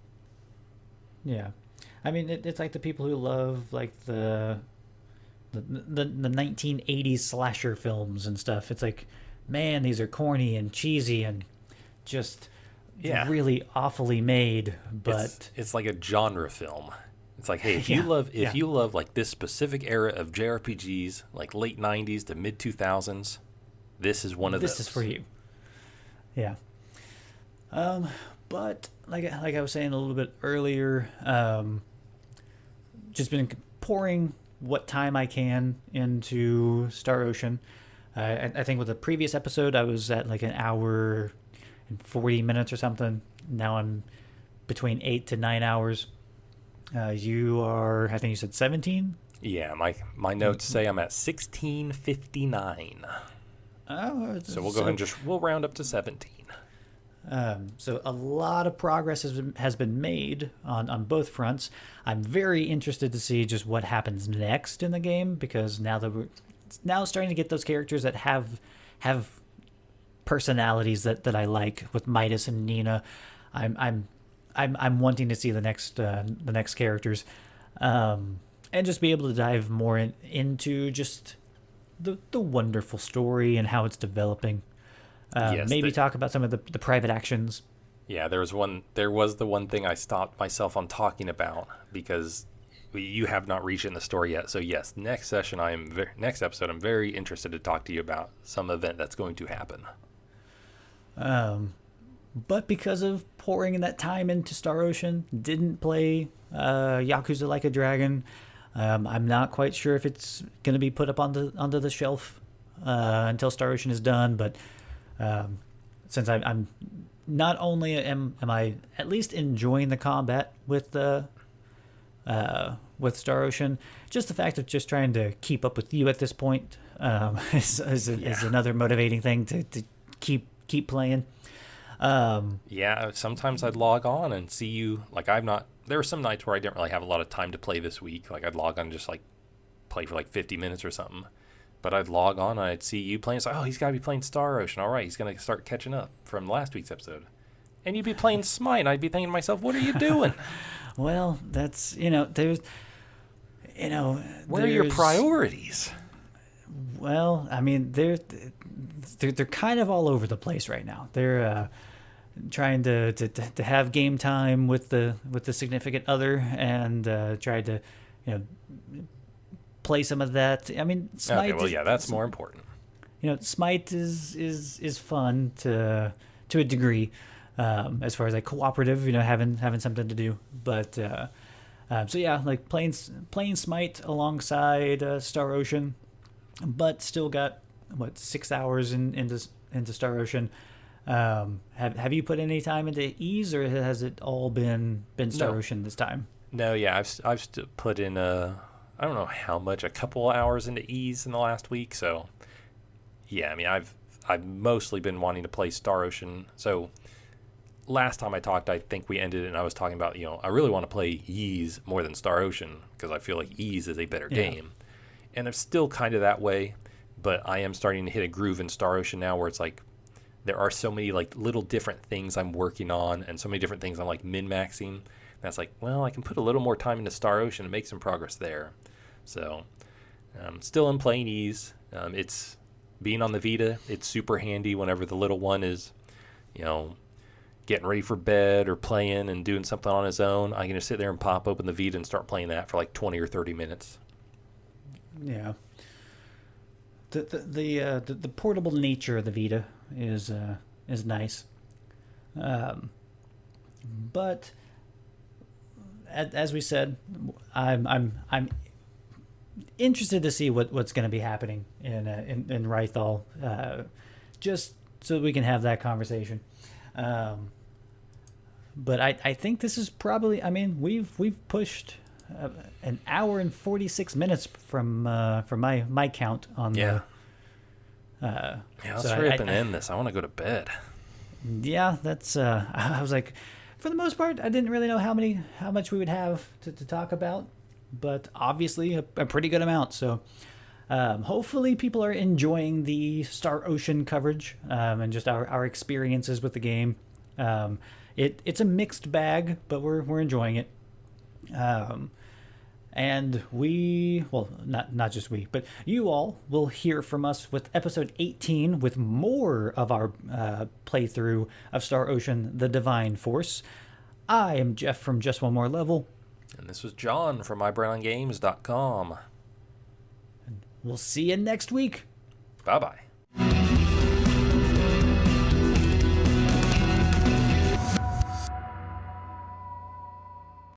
Yeah, I mean it's like the people who love like the 1980s slasher films and stuff. It's like, man, these are corny and cheesy and just really awfully made. But it's like a genre film. It's like, hey, if you love like this specific era of JRPGs, like late 90s to mid 2000s, this is one of those. This is for you. Yeah. But like I was saying a little bit earlier, just been pouring what time I can into Star Ocean. I think with the previous episode, I was at like an hour and 40 minutes or something. Now I'm between 8 to 9 hours. You are, I think you said 17? Yeah, my notes say I'm at 16:59. Oh, so we'll go ahead and we'll round up to 17. So a lot of progress has been made on both fronts. I'm very interested to see just what happens next in the game, because now that we're starting to get those characters that have personalities that I like, with Midas and Nina. I'm wanting to see the next characters, and just be able to dive more into just the wonderful story and how it's developing. Maybe talk about some of the private actions. Yeah, there was the one thing I stopped myself on talking about, because you have not reached in the story yet. So yes, next episode, I'm very interested to talk to you about some event that's going to happen. But because of pouring that time into Star Ocean, didn't play Yakuza Like a Dragon. I'm not quite sure if it's going to be put up onto the shelf until Star Ocean is done, but since I'm not only am I at least enjoying the combat with Star Ocean, just the fact of just trying to keep up with you at this point is another motivating thing to keep playing. Sometimes I'd log on and see you. Like, there were some nights where I didn't really have a lot of time to play this week. Like, I'd log on and just like play for like 50 minutes or something. But I'd log on and I'd see you playing. It's like, oh, he's got to be playing Star Ocean. All right, he's going to start catching up from last week's episode. And you'd be playing Smite, and I'd be thinking to myself, what are you doing? Well, that's, there's, where are your priorities? Well, I mean, they're kind of all over the place right now. They're trying to have game time with the significant other, and try to play some of that. I mean, Smite. Okay, well, yeah, that's more important. Smite is fun to a degree, as far as like cooperative. Having something to do. But so yeah, like playing Smite alongside Star Ocean, but still got 6 hours into Star Ocean. Have you put any time into Ease, or has it all been Star Ocean this time? No, yeah, I've still put in I don't know how much, a couple hours into Ease in the last week. So yeah, I mean, I've mostly been wanting to play Star Ocean. So last time I talked, I think we ended it and I was talking about, I really want to play Ease more than Star Ocean, because I feel like Ease is a better game. And I'm still kind of that way, but I am starting to hit a groove in Star Ocean now where it's like there are so many like little different things I'm working on and so many different things I'm like min-maxing. That's like, well, I can put a little more time into Star Ocean and make some progress there. So still in plain ease. It's being on the Vita. It's super handy whenever the little one is, getting ready for bed or playing and doing something on his own. I can just sit there and pop open the Vita and start playing that for like 20 or 30 minutes. Yeah. The portable nature of the Vita is nice. But as we said, I'm interested to see what's going to be happening in Rythal, just so we can have that conversation. But I think this is probably, we've pushed an hour and 46 minutes from my count on yeah. Let's hurry up and I end this. I want to go to bed. Yeah, that's I was like, for the most part, I didn't really know how much we would have to talk about, but obviously a pretty good amount. So hopefully people are enjoying the Star Ocean coverage and just our experiences with the game. It's a mixed bag, but we're enjoying it. And not just we, but you all will hear from us with episode 18 with more of our playthrough of Star Ocean: The Divine Force. I am Jeff from Just One More Level. And this was John from MyBrownGames.com. We'll see you next week. Bye-bye.